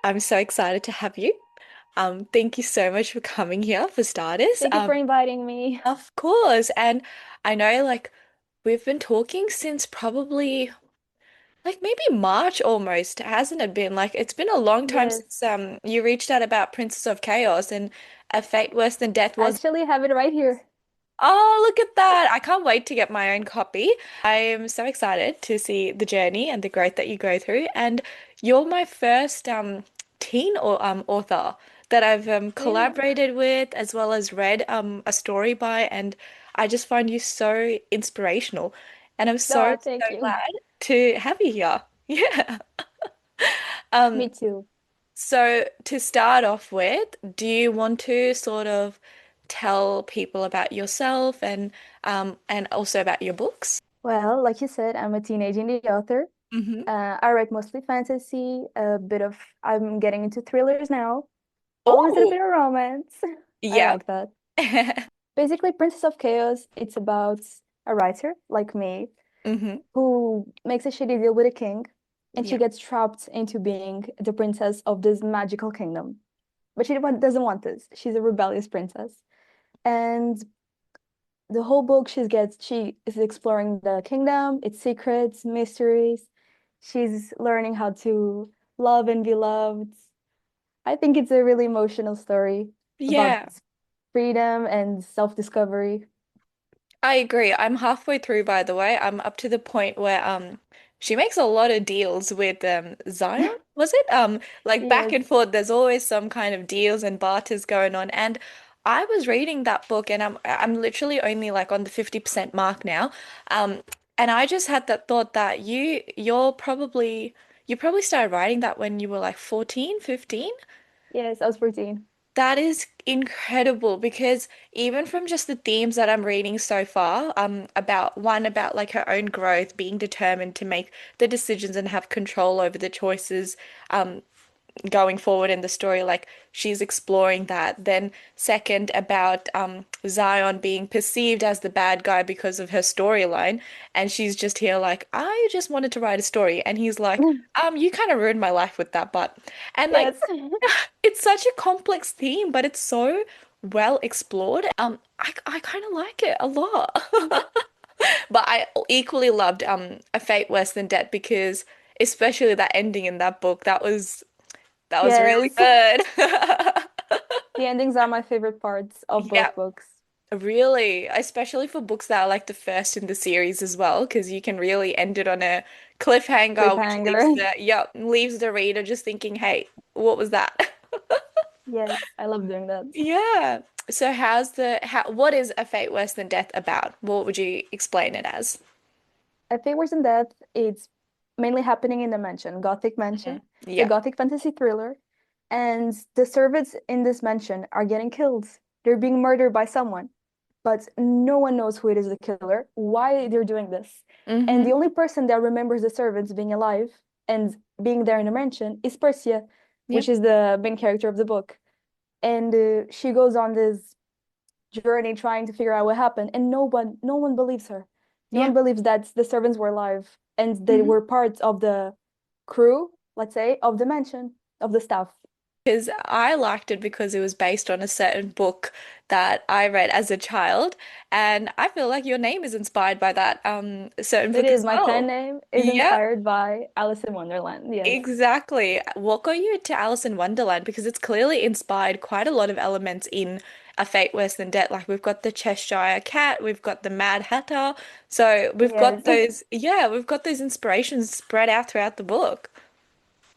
I'm so excited to have you. Thank you so much for coming here for starters. Thank you for inviting me. Of course. And I know we've been talking since probably maybe March almost, hasn't it been? Like it's been a long time Yes, since you reached out about Princess of Chaos and A Fate Worse Than Death I was. actually have it right here. Oh, look at that. I can't wait to get my own copy. I am so excited to see the journey and the growth that you go through. And you're my first teen or author that I've Yeah. collaborated with as well as read a story by, and I just find you so inspirational. And I'm so, Oh, so thank you. glad to have you here. Yeah. Um, Me too. so to start off with, do you want to sort of tell people about yourself and also about your books? Well, like you said, I'm a teenage indie author. Hmm. I write mostly fantasy, I'm getting into thrillers now. Always a Oh, bit of romance. I yeah. like that. Basically, Princess of Chaos, it's about a writer like me Hmm. who makes a shitty deal with a king, and she Yeah. gets trapped into being the princess of this magical kingdom. But doesn't want this. She's a rebellious princess. And the whole book she is exploring the kingdom, its secrets, mysteries. She's learning how to love and be loved. I think it's a really emotional story about Yeah. freedom and self-discovery. I agree. I'm halfway through, by the way. I'm up to the point where she makes a lot of deals with Zion, was it? Like back Yes, and forth, there's always some kind of deals and barters going on. And I was reading that book and I'm literally only like on the 50% mark now. Um and I just had that thought that you probably started writing that when you were like 14, 15. yes, I was 14. That is incredible because even from just the themes that I'm reading so far, about like her own growth, being determined to make the decisions and have control over the choices, um, going forward in the story, like she's exploring that. Then second about Zion being perceived as the bad guy because of her storyline, and she's just here like, I just wanted to write a story, and he's like, you kind of ruined my life with that, but and like Yes. it's such a complex theme, but it's so well explored. I kind of like it a lot. But I equally loved A Fate Worse Than Death because especially that ending in that book, that was really Yes. good. The endings are my favorite parts of Yeah, both books. really, especially for books that are like the first in the series as well, because you can really end it on a cliffhanger, which Cliffhanger. leaves the reader just thinking, hey, what was that? Yes, I love doing that. Yeah. So what is A Fate Worse Than Death about? What would you explain it as? At Favors and Death, it's mainly happening in the mansion, Gothic Mhm. mansion. It's a Yeah. Gothic fantasy thriller, and the servants in this mansion are getting killed. They're being murdered by someone, but no one knows who it is the killer, why they're doing this. And Hmm. the only person that remembers the servants being alive and being there in the mansion is Persia, which Yep. is the main character of the book. And she goes on this journey trying to figure out what happened, and no one believes her. No one Yeah. believes that the servants were alive and they Hmm. were part of the crew, let's say, of the mansion, of the staff. Because I liked it because it was based on a certain book that I read as a child, and I feel like your name is inspired by that certain It book is as my pen well. name is Yeah. inspired by Alice in Wonderland. Yes. Exactly. What got you into Alice in Wonderland? Because it's clearly inspired quite a lot of elements in A Fate Worse Than Death. Like we've got the Cheshire Cat, we've got the Mad Hatter. So Yes. we've got those inspirations spread out throughout the book.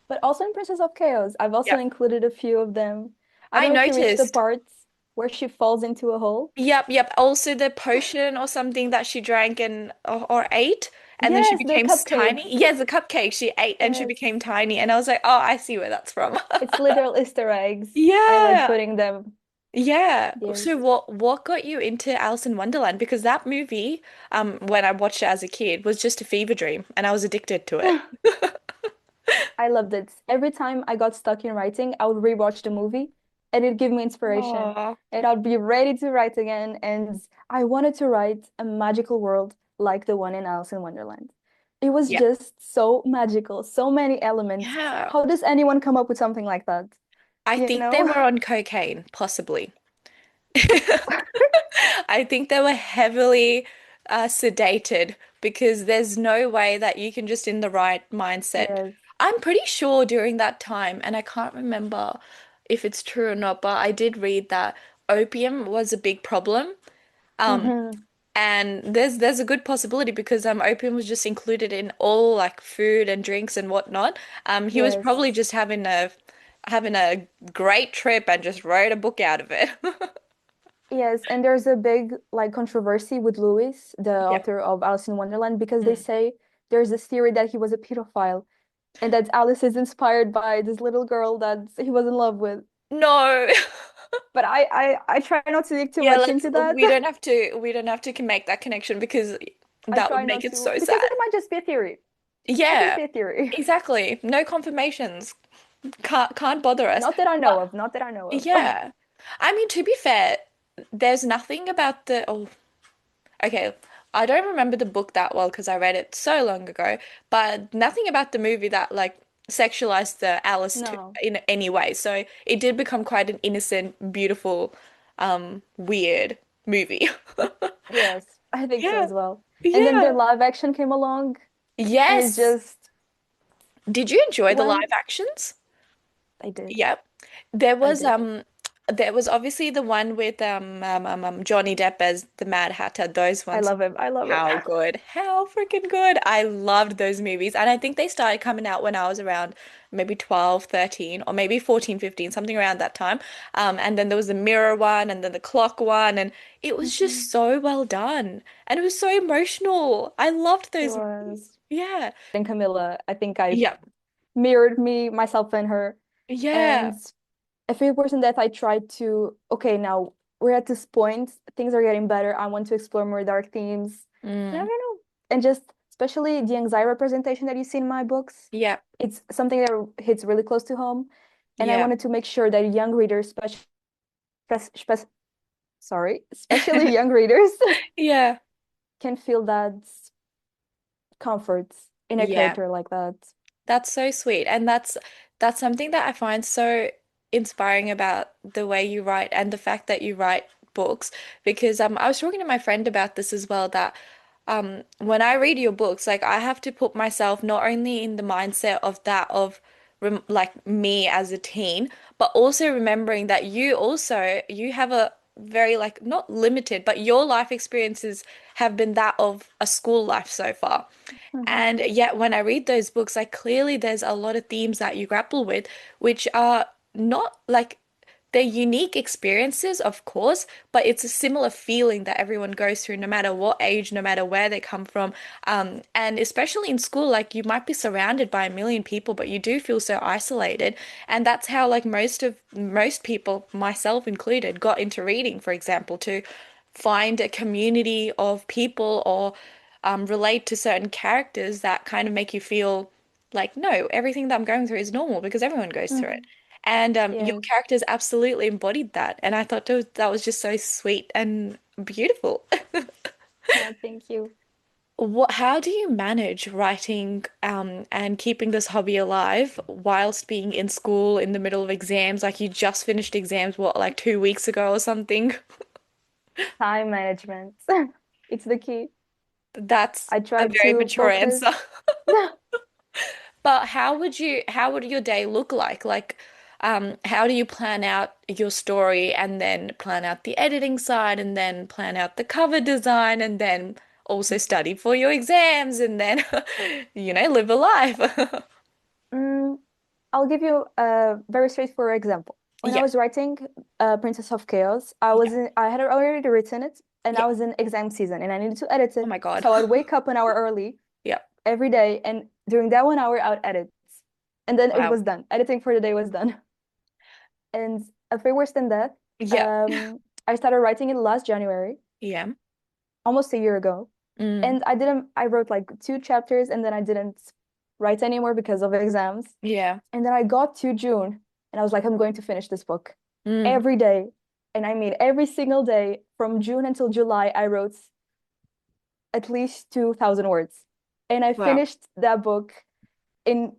But also in Princess of Chaos, I've also Yep. included a few of them. I I don't know if you reached the noticed. parts where she falls into a hole. Yep, yep. Also the potion or something that she drank or ate, and then she Yes, the became cupcakes. tiny. Yes, the cupcake she ate and she Yes. became tiny. And I was like, oh, I see where that's from. It's literal Easter eggs. I like Yeah. putting them. Yeah. Yes. So what got you into Alice in Wonderland? Because that movie, when I watched it as a kid, was just a fever dream and I was addicted to it. I loved it. Every time I got stuck in writing, I would rewatch the movie and it'd give me inspiration. Oh. And I'd be ready to write again. And I wanted to write a magical world like the one in Alice in Wonderland. It was Yeah. just so magical, so many elements. Yeah. How does anyone come up with something like that? I You think they know? were on cocaine, possibly. I think they were heavily sedated because there's no way that you can just in the right mindset. Yes. I'm pretty sure during that time, and I can't remember if it's true or not, but I did read that opium was a big problem. Um, Hmm. and there's a good possibility because opium was just included in all like food and drinks and whatnot. He was probably Yes. just having a great trip and just wrote a book out of it. Yes, and there's a big like controversy with Lewis, the Yep. author of Alice in Wonderland, because they Mm. say there's this theory that he was a pedophile and that Alice is inspired by this little girl that he was in love with. No. But I try not to dig too Yeah, much let's into that. we don't have to make that connection because I that would try make not it to so because sad. it might just be a theory. Might just Yeah, be a theory. exactly. No confirmations. Can't bother us. Not that I know But of, not that I know of. yeah. I mean, to be fair, there's nothing about the oh, okay. I don't remember the book that well because I read it so long ago, but nothing about the movie that like sexualized the Alice to No. in any way. So it did become quite an innocent, beautiful, weird movie. Yes, I think so Yeah. as well. And then the Yeah. live action came along and it Yes. just Did you enjoy the live went. actions? I did. Yep. There I was did. there was obviously the one with Johnny Depp as the Mad Hatter. Those I ones, love him. I love him. how good. How freaking good. I loved those movies. And I think they started coming out when I was around maybe 12, 13, or maybe 14, 15, something around that time. And then there was the mirror one and then the clock one and it was Mhm. just so well done. And it was so emotional. I loved It those movies. was. Yeah. And Camilla, I think I Yeah. mirrored me, myself, and her. Yeah. And if it wasn't that, I tried to, okay, now we're at this point, things are getting better. I want to explore more dark themes. And I Mm. don't know. And just especially the anxiety representation that you see in my books, Yeah. it's something that hits really close to home. And I Yeah. wanted to make sure that young readers, especially young readers, Yeah. can feel that comfort in a Yeah. character like that. That's so sweet. And that's something that I find so inspiring about the way you write and the fact that you write books because I was talking to my friend about this as well that when I read your books like I have to put myself not only in the mindset of that of rem like me as a teen but also remembering that you have a very like not limited but your life experiences have been that of a school life so far. And Hmm. yet, when I read those books, like clearly there's a lot of themes that you grapple with, which are not like they're unique experiences, of course, but it's a similar feeling that everyone goes through, no matter what age, no matter where they come from. And especially in school, like you might be surrounded by a million people, but you do feel so isolated. And that's how like most people, myself included, got into reading, for example, to find a community of people or relate to certain characters that kind of make you feel like, no, everything that I'm going through is normal because everyone goes through it. Hmm. And your Yes. characters absolutely embodied that. And I thought that was just so sweet and beautiful. Yeah, thank you. How do you manage writing and keeping this hobby alive whilst being in school in the middle of exams? Like you just finished exams, what, like 2 weeks ago or something? Time management. It's the key. That's I a try very to mature focus. answer. But how would your day look like? Like, how do you plan out your story and then plan out the editing side and then plan out the cover design and then also study for your exams and then, live a life? Mm, I'll give you a very straightforward example. When I Yeah. was writing Princess of Chaos, Yeah. I had already written it and Yeah. I was in exam season and I needed to edit Oh it. my God. So I'd wake up an hour early Yeah. every day and during that 1 hour I would edit. And then it Wow. was done. Editing for the day was done. And a bit worse than that, Yeah. I started writing it last January, Yeah. almost a year ago. Mm. And I wrote like two chapters and then I didn't write anymore because of exams. Yeah. And then I got to June and I was like, I'm going to finish this book Mm. every day. And I mean, every single day from June until July, I wrote at least 2,000 words. And I Wow. finished that book in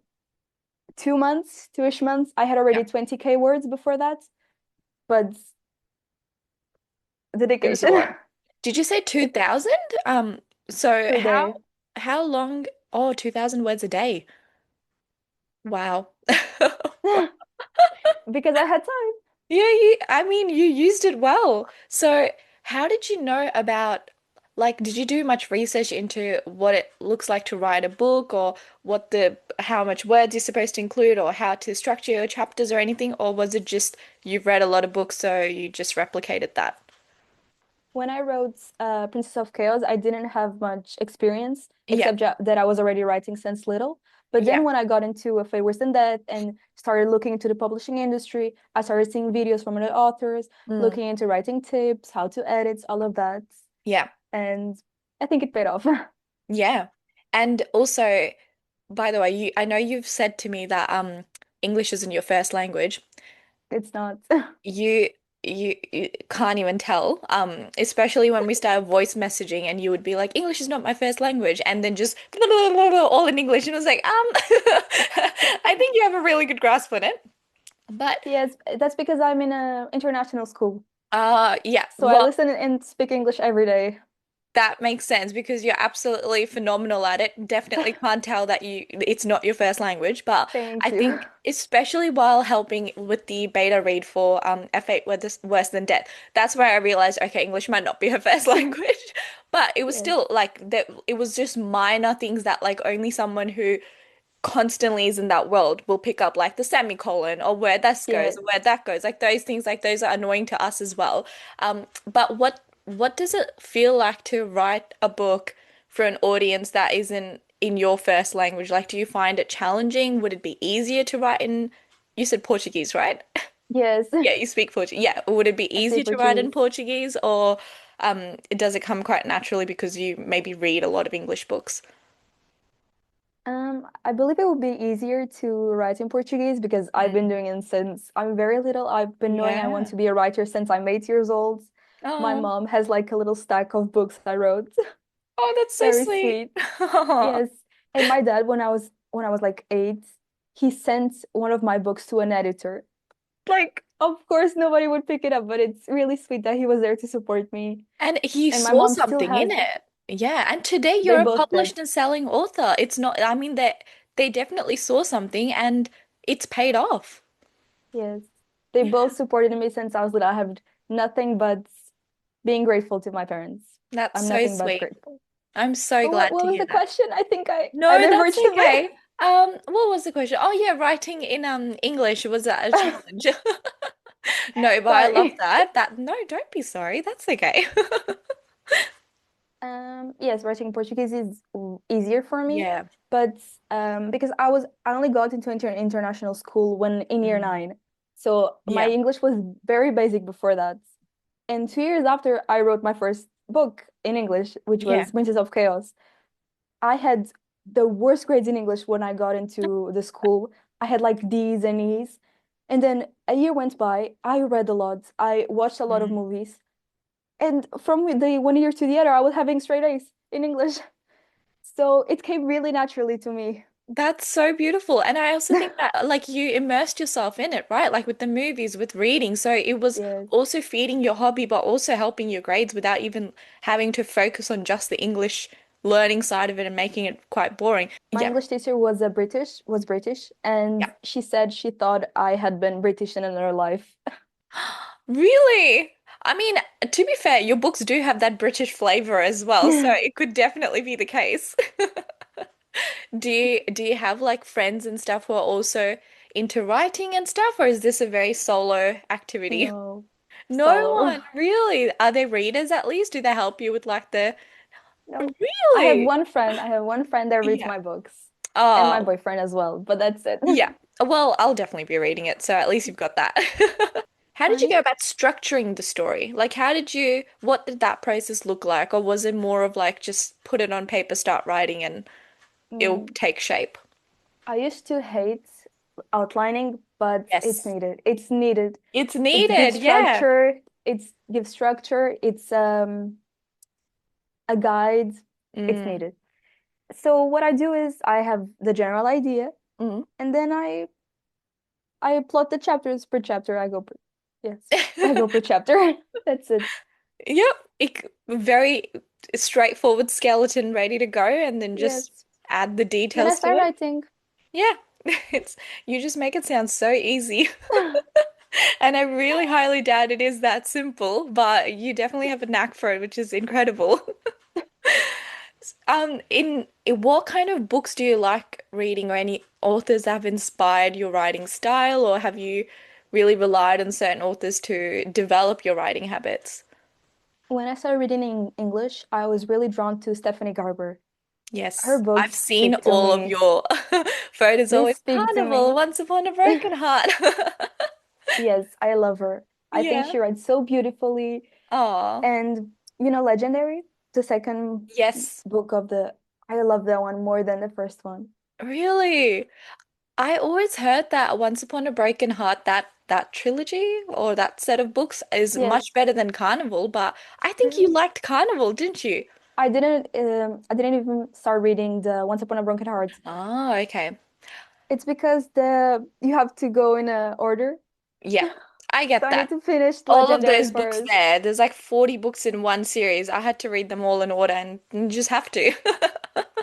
2 months, 2-ish months. I had Yeah. already 20K words before that, but It was a dedication lot. Did you say it 2000? So per day how long? Oh, 2000 words a day. Wow. Wow. because I had time. Yeah, I mean, you used it well. So, how did you know about, like, did you do much research into what it looks like to write a book or how much words you're supposed to include or how to structure your chapters or anything? Or was it just you've read a lot of books, so you just replicated that? When I wrote Princess of Chaos, I didn't have much experience Yeah, except that I was already writing since little. But yeah. then when I got into a Fate Worse Than Death and started looking into the publishing industry, I started seeing videos from other authors, Mm, looking into writing tips, how to edit, all of that. yeah, And I think it paid off. yeah. And also, by the way, I know you've said to me that English isn't your first language. It's not. you you can't even tell. Especially when we started voice messaging and you would be like, English is not my first language, and then just all in English. And I was like, I think you have a really good grasp on it. But Yes, that's because I'm in a international school. yeah, So I well, listen and speak English every day. that makes sense because you're absolutely phenomenal at it. Definitely can't tell that it's not your first language, but I Thank you. think especially while helping with the beta read for F8 Worse Than Death, that's where I realized, okay, English might not be her first language, but it was Yes, still like that. It was just minor things that like only someone who constantly is in that world will pick up like the semicolon or where this goes yes, or where that goes. Like those things, like those are annoying to us as well. But what does it feel like to write a book for an audience that isn't in your first language? Like, do you find it challenging? Would it be easier to write in, you said Portuguese, right? yes. Yeah, you speak Portuguese. Yeah, would it be I speak easier to write in Portuguese. Portuguese or does it come quite naturally because you maybe read a lot of English books? I believe it would be easier to write in Portuguese because I've been Mm. doing it since I'm very little. I've been knowing I want Yeah. to be a writer since I'm 8 years old. My Oh. mom has like a little stack of books I wrote. Oh, that's so Very sweet. sweet. Yes. And my dad, when I was like 8, he sent one of my books to an editor. Like, of course, nobody would pick it up, but it's really sweet that he was there to support me. And he And my saw mom still something in has it. it. Yeah, and today They you're a both did. published and selling author. It's not, I mean, they definitely saw something and it's paid off. Yes. They both supported me since I was little. I have nothing but being grateful to my parents. That's I'm so nothing but sweet. grateful. I'm so But what, glad what to was hear the that. question? I think I No, that's diverged a okay. What was the question? Oh yeah, writing in English, was that a bit. challenge? No, but I love Sorry. that. No, don't be sorry. That's okay. Yes, writing Portuguese is easier for me, Yeah. but because I only got into international school when in year Mm. 9, so my Yeah. English was very basic before that. And 2 years after I wrote my first book in English, which Yeah. was Princess of Chaos, I had the worst grades in English when I got into the school. I had like D's and E's. And then a year went by. I read a lot. I watched a lot of Mm. movies. And from the one year to the other, I was having straight A's in English. So it came really naturally to me. That's so beautiful. And I also think that like you immersed yourself in it, right? Like with the movies, with reading. So it was Yes. also feeding your hobby, but also helping your grades without even having to focus on just the English learning side of it and making it quite boring. My Yeah. English teacher was British, Yeah. and she said she thought I had been British in another life. Really? I mean, to be fair, your books do have that British flavor as well, so it could definitely be the case. Do you have like friends and stuff who are also into writing and stuff, or is this a very solo activity? No, No solo. one, really? Are they readers at least? Do they help you with like the No. really? I have one friend that reads Yeah. my books and my Oh, boyfriend as well, but that's it. yeah. Well, I'll definitely be reading it, so at least you've got that. How did you go I about structuring the story? Like, what did that process look like? Or was it more of like just put it on paper, start writing, and it'll mm, take shape? I used to hate outlining, but it's Yes. needed. It's needed. It's It gives needed, yeah. structure. Gives structure. It's a guide. It's Mm, needed. So what I do is I have the general idea, Mm. and then I plot the chapters per chapter. Yes, I go per chapter. That's it. Yep, very straightforward skeleton ready to go, and then just Yes. add the Then I details to start it. writing. Yeah, it's you just make it sound so easy. And I really highly doubt it is that simple, but you definitely have a knack for it, which is incredible. In what kind of books do you like reading, or any authors that have inspired your writing style, or have you really relied on certain authors to develop your writing habits? When I started reading in English, I was really drawn to Stephanie Garber. Her Yes, I've books seen speak to all of me. your photos They always speak to Carnival, me. Once Upon a Broken Heart. Yes, I love her. I think Yeah. she writes so beautifully. Oh, And Legendary, the second yes. book of the, I love that one more than the first one. Really? I always heard that Once Upon a Broken Heart, that trilogy or that set of books is Yes. much better than Carnival, but I think you liked Carnival, didn't you? I didn't even start reading the Once Upon a Broken Heart. Oh, okay. It's because the you have to go in a order. Yeah, I So get I need that. to finish All of Legendary those books first. there, there's like 40 books in one series. I had to read them all in order and you just have to.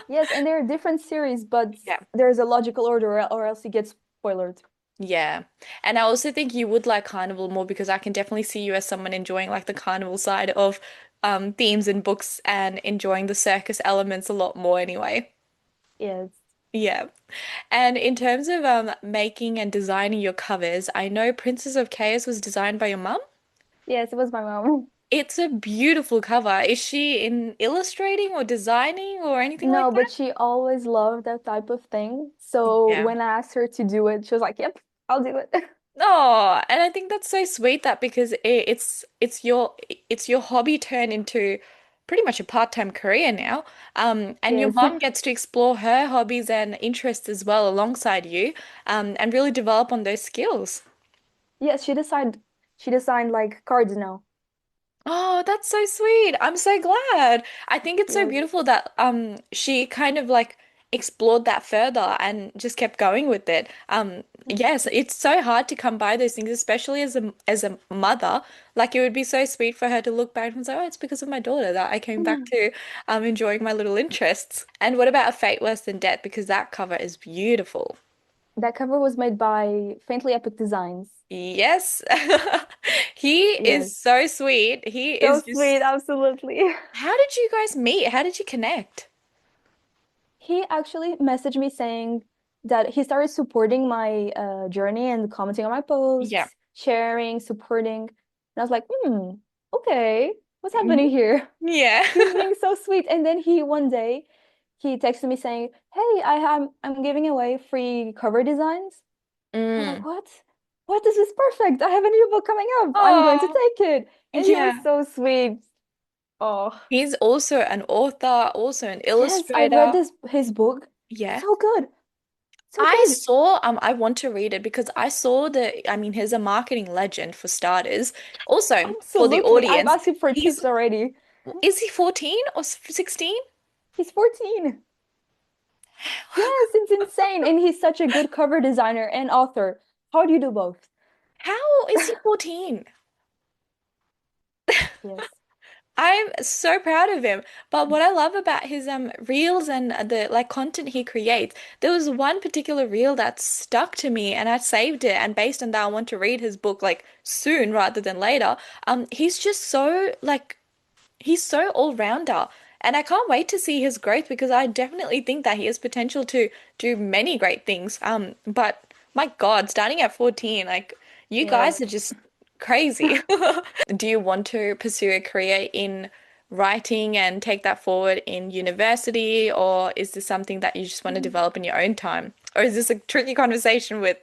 Yes, and there are different series, but Yeah. there's a logical order or else you get spoiled. Yeah. And I also think you would like Carnival more because I can definitely see you as someone enjoying like the carnival side of themes and books and enjoying the circus elements a lot more anyway. Yes. Yeah. And in terms of making and designing your covers, I know Princess of Chaos was designed by your mum. Yes, it was my mom. It's a beautiful cover. Is she in illustrating or designing or anything like No, but that? she always loved that type of thing. So Yeah. when I asked her to do it, she was like, "Yep, I'll do it." Oh, and I think that's so sweet that because it's your hobby turned into pretty much a part-time career now. And your Yes. mom gets to explore her hobbies and interests as well alongside you, and really develop on those skills. Yes, she designed like cards now. Oh, that's so sweet. I'm so glad. I think it's so Yes. beautiful that she kind of like explored that further and just kept going with it. Yes, it's so hard to come by those things, especially as a mother. Like it would be so sweet for her to look back and say, "Oh, it's because of my daughter that I came back to enjoying my little interests." And what about A Fate Worse Than Death? Because that cover is beautiful. That cover was made by Faintly Epic Designs. Yes. He is Yes. so sweet. He So is sweet, just absolutely. How did you guys meet? How did you connect? He actually messaged me saying that he started supporting my journey and commenting on my Yeah. posts, sharing, supporting. And I was like, okay, what's Mhm. happening here? Yeah. He's being so sweet. And then he one day he texted me saying, "Hey, I'm giving away free cover designs." I'm like, Mm. "What? What? This is perfect. I have a new book coming up. I'm going to Oh, take it." And he was yeah. so sweet. Oh, He's also an author, also an yes, I read illustrator. this his book. Yeah. So good. So I good. saw, I want to read it because I saw that, I mean, he's a marketing legend for starters. Also, for the Absolutely. I've audience, asked him for he's, tips already. is he 14 or 16? He's 14. Yes, it's insane. And he's such a good cover designer and author. How do you do both? How is he 14? Yes. I'm so proud of him. But what I love about his reels and the like content he creates, there was one particular reel that stuck to me and I saved it, and based on that I want to read his book like soon rather than later. He's just so like he's so all-rounder. And I can't wait to see his growth because I definitely think that he has potential to do many great things. But my God, starting at 14, like you Yes. guys are just crazy. Do you want to pursue a career in writing and take that forward in university, or is this something that you just want to develop in your own time? Or is this a tricky conversation with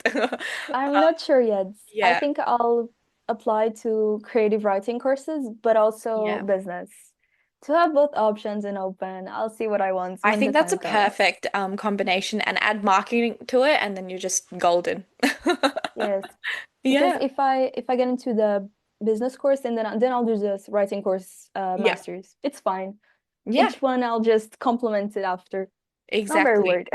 I'm not sure yet. I yeah. think I'll apply to creative writing courses, but also Yeah. business. To have both options and open, I'll see what I want I when the think that's a time comes. perfect combination and add marketing to it and then you're just golden. Yes, because Yeah. if I get into the business course and then I'll do this writing course Yeah. masters. It's fine. Yeah. Each one I'll just complement it after. Not very Exactly. worried.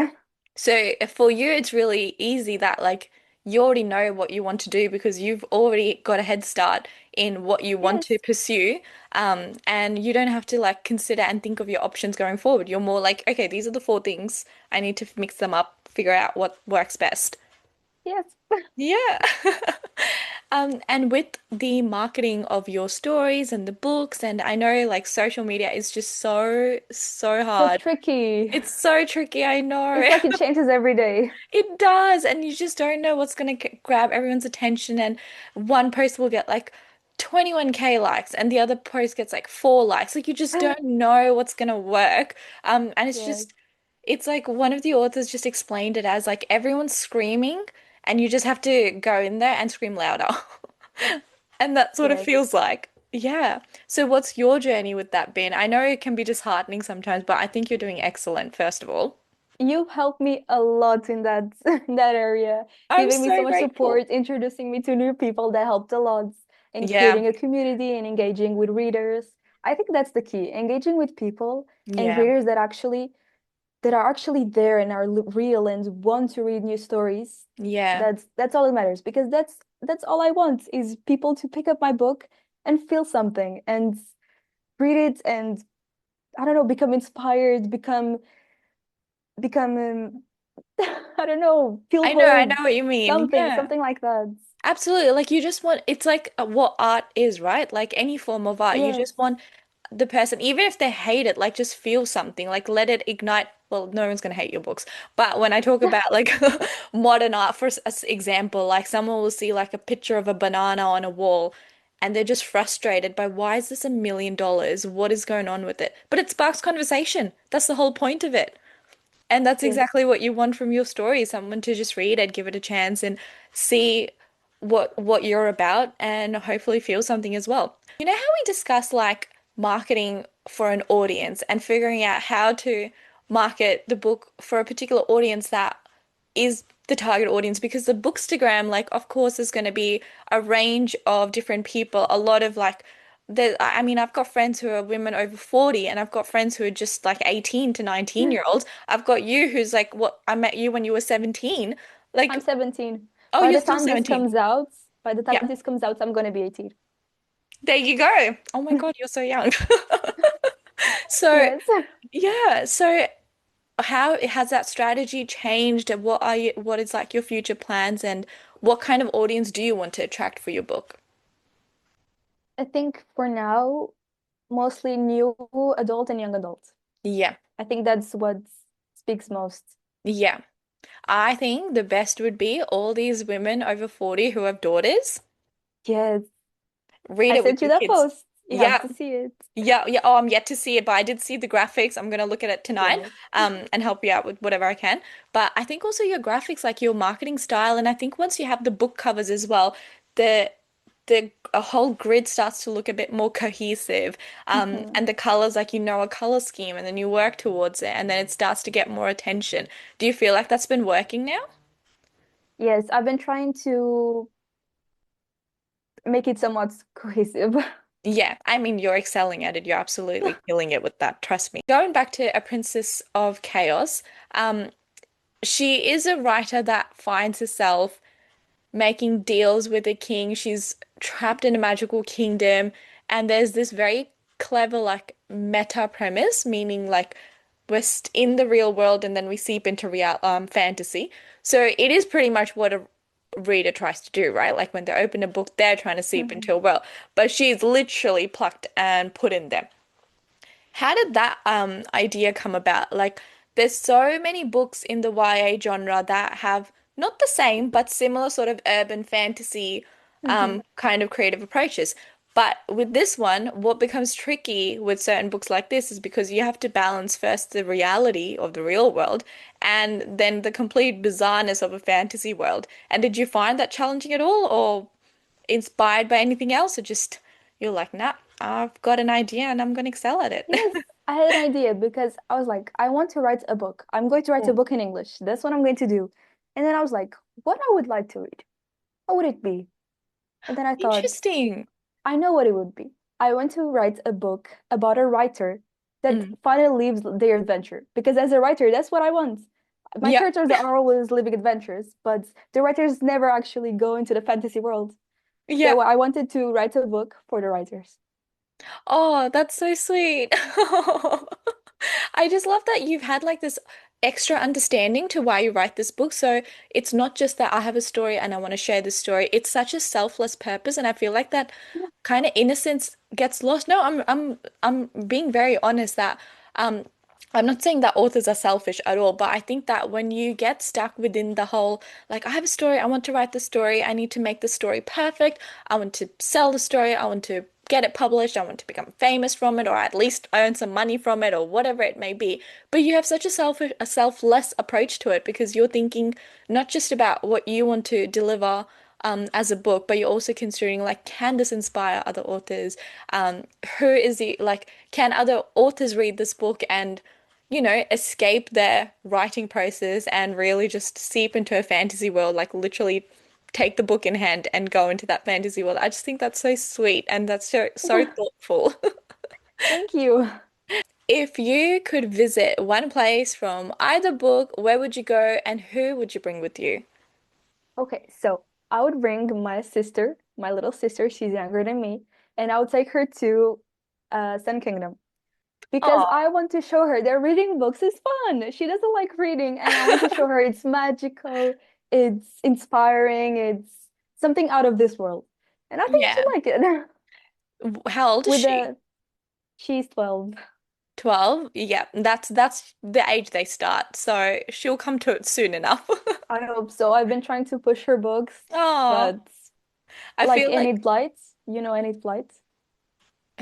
So for you, it's really easy that like you already know what you want to do because you've already got a head start in what you want to Yes, pursue. And you don't have to like consider and think of your options going forward. You're more like, okay, these are the four things. I need to mix them up, figure out what works best. yes. Yeah. And with the marketing of your stories and the books, and I know like social media is just so So hard. tricky. It's so tricky, I know. It's like it changes every day. It does, and you just don't know what's going to grab everyone's attention. And one post will get like 21K likes, and the other post gets like four likes. Like you just don't know what's going to work. And Yes, it's like one of the authors just explained it as like everyone's screaming, and you just have to go in there and scream louder. And that's what it yes. feels like. Yeah. So, what's your journey with that been? I know it can be disheartening sometimes, but I think you're doing excellent, first of all. You helped me a lot in that in that area, I'm giving me so so much grateful. support, introducing me to new people that helped a lot, and Yeah. creating a community and engaging with readers. I think that's the key, engaging with people and Yeah. readers that are actually there and are real and want to read new stories. Yeah. That's all that matters because that's all I want is people to pick up my book and feel something and read it and I don't know, become inspired, become I don't know, feel I know hope, what you mean. something, Yeah. something like that. Absolutely. Like you just want, it's like what art is, right? Like any form of art. You Yes. just want the person, even if they hate it, like just feel something, like let it ignite. Well, no one's going to hate your books. But when I talk about like modern art, for example, like someone will see like a picture of a banana on a wall and they're just frustrated by why is this $1 million? What is going on with it? But it sparks conversation. That's the whole point of it. And that's Yes. exactly what you want from your story, someone to just read it, give it a chance and see what you're about and hopefully feel something as well. You know how we discuss like marketing for an audience and figuring out how to market the book for a particular audience that is the target audience because the Bookstagram, like, of course, is going to be a range of different people. A lot of like, I mean, I've got friends who are women over 40, and I've got friends who are just like 18 to 19-year-olds. I've got you who's like, what, I met you when you were 17. I'm Like, 17. oh, By you're the still time this 17. comes out, by the time Yeah, this comes out, I'm gonna be 18. there you go. Oh my God, you're so young. So, Yes. yeah, so how has that strategy changed? What is like your future plans and what kind of audience do you want to attract for your book? I think for now, mostly new adult and young adult. Yeah. I think that's what speaks most. Yeah. I think the best would be all these women over 40 who have daughters. Yes. Read I it with sent you your that kids. post. You have Yeah. to see it. Yeah. Yeah. Oh, I'm yet to see it, but I did see the graphics. I'm gonna look at it tonight, Yes. and help you out with whatever I can. But I think also your graphics, like your marketing style, and I think once you have the book covers as well, the the a whole grid starts to look a bit more cohesive. Mhm. And the colors, like a color scheme, and then you work towards it, and then it starts to get more attention. Do you feel like that's been working now? Yes, I've been trying to make it somewhat cohesive. Yeah, I mean, you're excelling at it. You're absolutely killing it with that. Trust me. Going back to A Princess of Chaos, um, she is a writer that finds herself making deals with a king. She's trapped in a magical kingdom, and there's this very clever, like, meta premise, meaning like in the real world and then we seep into real fantasy. So it is pretty much what a reader tries to do, right? Like when they open a book, they're trying to seep Mhm. into a world, but she's literally plucked and put in there. How did that idea come about? Like, there's so many books in the YA genre that have not the same, but similar sort of urban fantasy Mhm. kind of creative approaches. But with this one, what becomes tricky with certain books like this is because you have to balance first the reality of the real world and then the complete bizarreness of a fantasy world. And did you find that challenging at all, or inspired by anything else, or just you're like, nah, I've got an idea and I'm going to excel at it? Yes, I had an idea because I was like, I want to write a book. I'm going to write a Mm. book in English. That's what I'm going to do. And then I was like, what I would like to read? What would it be? And then I thought, Interesting. I know what it would be. I want to write a book about a writer that Mm. finally lives their adventure. Because as a writer, that's what I want. My Yeah. characters are always living adventures, but the writers never actually go into the fantasy world. Yeah. So I wanted to write a book for the writers. Oh, that's so sweet. I just love that you've had like this extra understanding to why you write this book. So it's not just that I have a story and I want to share this story. It's such a selfless purpose, and I feel like that kind of innocence gets lost. No, I'm being very honest that um I'm not saying that authors are selfish at all, but I think that when you get stuck within the whole, like, I have a story, I want to write the story, I need to make the story perfect, I want to sell the story, I want to get it published, I want to become famous from it, or at least earn some money from it, or whatever it may be. But you have such a selfless approach to it because you're thinking not just about what you want to deliver as a book, but you're also considering like, can this inspire other authors? Who is the like, can other authors read this book and escape their writing process and really just seep into a fantasy world, like literally take the book in hand and go into that fantasy world. I just think that's so sweet and that's so thoughtful. Thank you. If you could visit one place from either book, where would you go and who would you bring with you? Okay, so I would bring my sister, my little sister, she's younger than me, and I would take her to Sun Kingdom because Oh, I want to show her that reading books is fun. She doesn't like reading, and I want to show her it's magical, it's inspiring, it's something out of this world. And I think she yeah. like it. How old is With she? she's 12. 12? Yeah, that's the age they start. So she'll come to it soon enough. I hope so. I've been trying to push her books, Oh, but I like feel like Enid Blyton, you know Enid Blyton?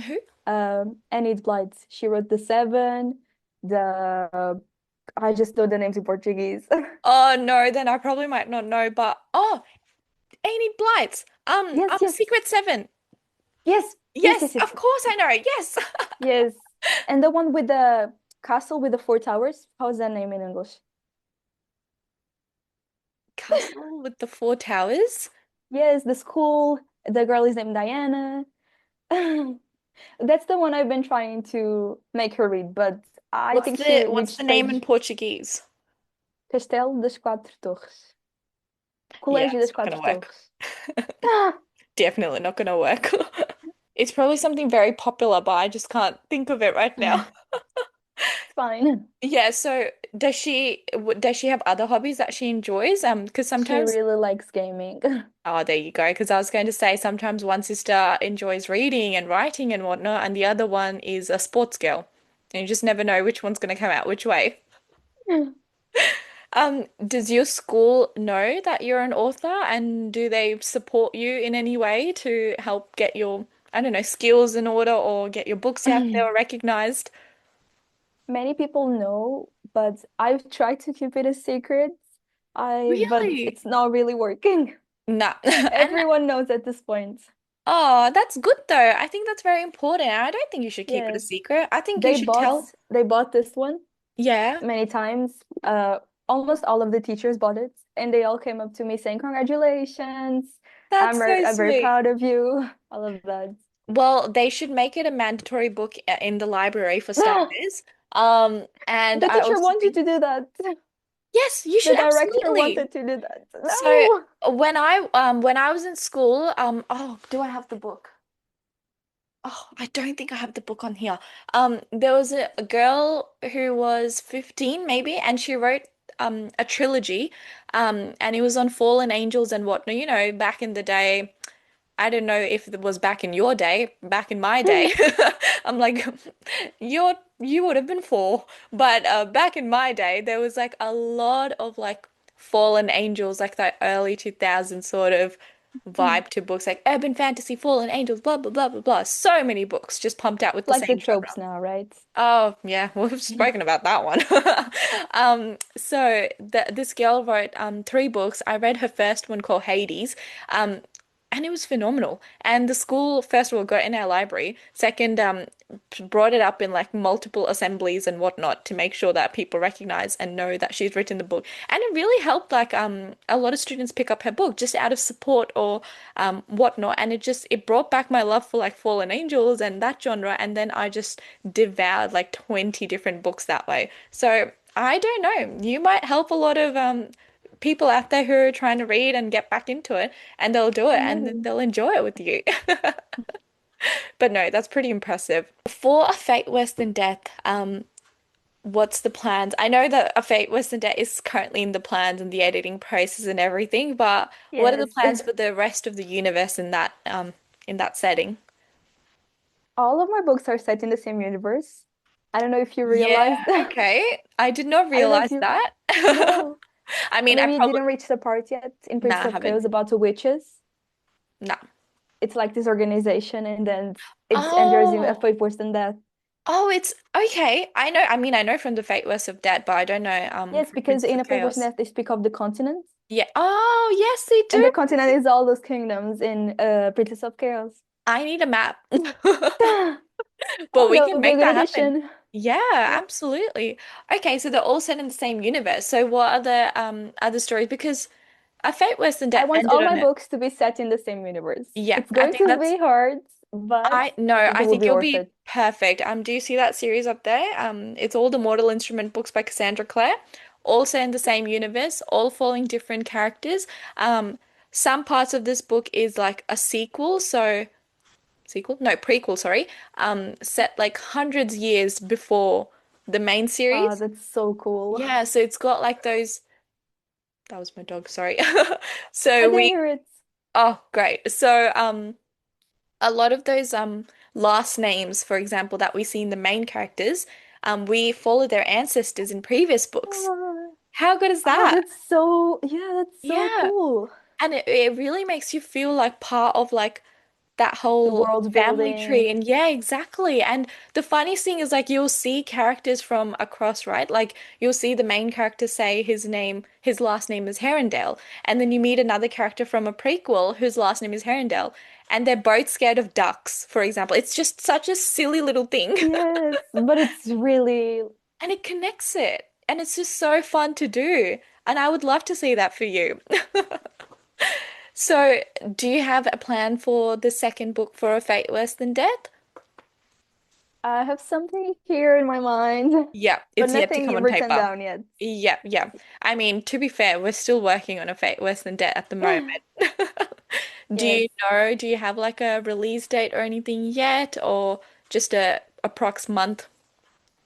who? Enid Blyton. She wrote the Seven, the I just know the names in Portuguese. Oh no, then I probably might not know, but oh, Enid Blythe. Yes, yes. Secret Seven. Yes, yes, Yes, yes, yes, of course I know. Yes. yes. And the one with the castle with the four towers. How's that name in English? Castle with the Four Towers. Yes, the school. The girl is named Diana. That's the one I've been trying to make her read, but I think she What's the reached name in page Portuguese? Castelo das Quatro Torres. Yeah, Colégio it's das not Quatro gonna work. Torres. Ah, Definitely not gonna work. It's probably something very popular, but I just can't think of it right now. it's fine. Yeah, so does she have other hobbies that she enjoys? Because She sometimes really likes gaming. oh, there you go. Because I was going to say sometimes one sister enjoys reading and writing and whatnot, and the other one is a sports girl. And you just never know which one's going to come out which way. Does your school know that you're an author and do they support you in any way to help get your, I don't know, skills in order or get your books out there or recognized? Many people know, but I've tried to keep it a secret. But Really? it's not really working. No. And Everyone knows at this point. oh, that's good though. I think that's very important. I don't think you should keep it a Yes, secret. I think you they should bought tell. they bought this one Yeah, many times. Almost all of the teachers bought it, and they all came up to me saying, "Congratulations! that's so I'm very sweet. proud of you." All of that. Well, they should make it a mandatory book in the library for starters. And The I teacher also wants you think, to do that. yes, you The should director absolutely. wanted to do that. So No. when I was in school, oh, do I have the book? Oh, I don't think I have the book on here. There was a girl who was 15 maybe, and she wrote a trilogy. And it was on fallen angels and whatnot, back in the day. I don't know if it was back in your day, back in my day. I'm like, you would have been four, but back in my day, there was like a lot of like fallen angels, like that early 2000s sort of vibe to books, like urban fantasy, fallen angels, blah blah blah blah blah. So many books just pumped out with the Like the same genre. tropes now, right? Oh yeah, we've spoken about that one. So this girl wrote three books. I read her first one called Hades. Um, and it was phenomenal. And the school, first of all, got it in our library. Second, brought it up in like multiple assemblies and whatnot to make sure that people recognize and know that she's written the book. And it really helped like a lot of students pick up her book just out of support or whatnot. And it brought back my love for like Fallen Angels and that genre. And then I just devoured like 20 different books that way. So I don't know. You might help a lot of people out there who are trying to read and get back into it, and they'll do it Oh, and then maybe. they'll enjoy it with you. But no, that's pretty impressive. For A Fate Worse Than Death, what's the plans? I know that A Fate Worse Than Death is currently in the plans and the editing process and everything, but what are the Yes. plans for the rest of the universe in that setting? All of my books are set in the same universe. I don't know if you Yeah, realized that. okay. I did not I don't know if realize you that. no. I mean, I Maybe you probably, didn't reach the part yet in nah, Princess I of Chaos haven't. about the witches. Nah. It's like this organization, and then it enters in a Oh. fate worse than death. Oh, it's okay. I know. I mean, I know from the Fate Worse of Dead, but I don't know Yes, from because Princess in of a fate worse than Chaos. death, they speak of the continents, Yeah. Oh, yes, they and do. the continent is all those kingdoms in Princess of Chaos. I need a map. Oh, But we that can would be a make good that happen. addition. Yeah, Yeah. absolutely. Okay, so they're all set in the same universe. So what are the other stories? Because A Fate Worse Than I Death want ended all on my it. books to be set in the same universe. Yeah, It's I going think to that's be hard, but I no, I think it I will think be you'll worth be it. perfect. Do you see that series up there? It's all the Mortal Instrument books by Cassandra Clare, all set in the same universe, all following different characters. Some parts of this book is like a sequel, so sequel? No, prequel, sorry. Set like hundreds years before the main Ah, series. that's so cool. Yeah, so it's got like those that was my dog, sorry. I So didn't we hear it. oh great. So a lot of those last names, for example, that we see in the main characters, we follow their ancestors in previous books. Ah, How good is ah, that? yeah, that's so Yeah. cool. And it really makes you feel like part of like that The whole world family tree. building. And yeah, exactly. And the funniest thing is like you'll see characters from across, right? Like you'll see the main character say his last name is Herondale. And then you meet another character from a prequel whose last name is Herondale. And they're both scared of ducks, for example. It's just such a silly little thing. Yes, but it's really, And it connects it. And it's just so fun to do. And I would love to see that for you. So, do you have a plan for the second book for A Fate Worse Than Death? I have something here in my mind, Yeah, but it's yet to nothing come on written paper. down yet. Yeah, yeah. I mean, to be fair, we're still working on A Fate Worse Than Death at the moment. Do Yes, you know, do you have like a release date or anything yet, or just a approx month?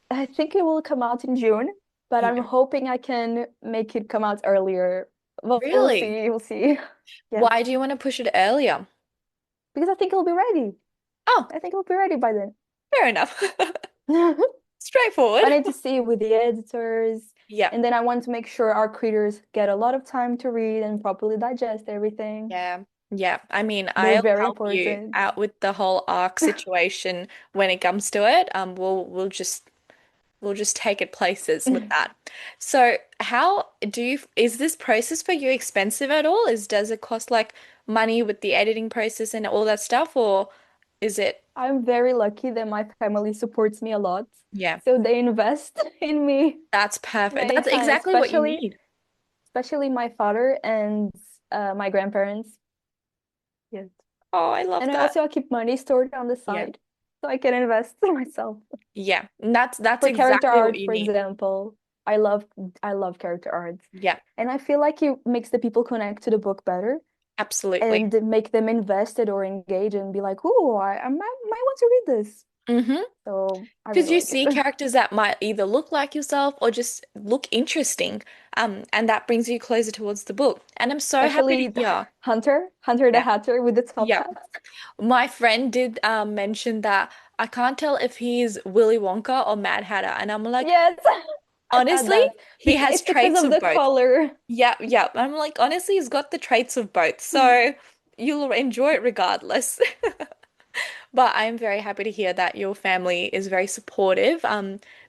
I think it will come out in June, but I'm Yeah. hoping I can make it come out earlier. Well, we'll Really? see, we'll see. Yes, Why do you want to push it earlier? because I think it'll be ready. Oh, I think it'll be ready by then. fair enough. I Straightforward. need to see with the editors, Yeah. and then I want to make sure our creators get a lot of time to read and properly digest everything. Yeah. Yeah. I mean, They're I'll very help you important. out with the whole arc situation when it comes to it. We'll just take it places with that. So, is this process for you expensive at all? Does it cost like money with the editing process and all that stuff, or is it, I'm very lucky that my family supports me a lot. yeah, So they invest in me that's perfect. many That's times, exactly what you need. especially my father and my grandparents. Yes. Oh, I love And that. I keep money stored on the Yeah. side so I can invest in myself. Yeah. And that's For character exactly what art, you for need. example, I love character art. Yeah, And I feel like it makes the people connect to the book better absolutely. and make them invested or engage and be like, oh, might want to read this. Mm-hmm. So I Because really you like it. see characters that might either look like yourself or just look interesting. And that brings you closer towards the book. And I'm so happy to Especially hear. Hunter the Yeah. Hatter with the top Yeah. hat. My friend did mention that I can't tell if he's Willy Wonka or Mad Hatter. And I'm like, Yes, I've had honestly, that. he has It's because traits of of the both. color. Yeah, yeah. I'm like, honestly, he's got the traits of both. So you'll enjoy it regardless. But I'm very happy to hear that your family is very supportive,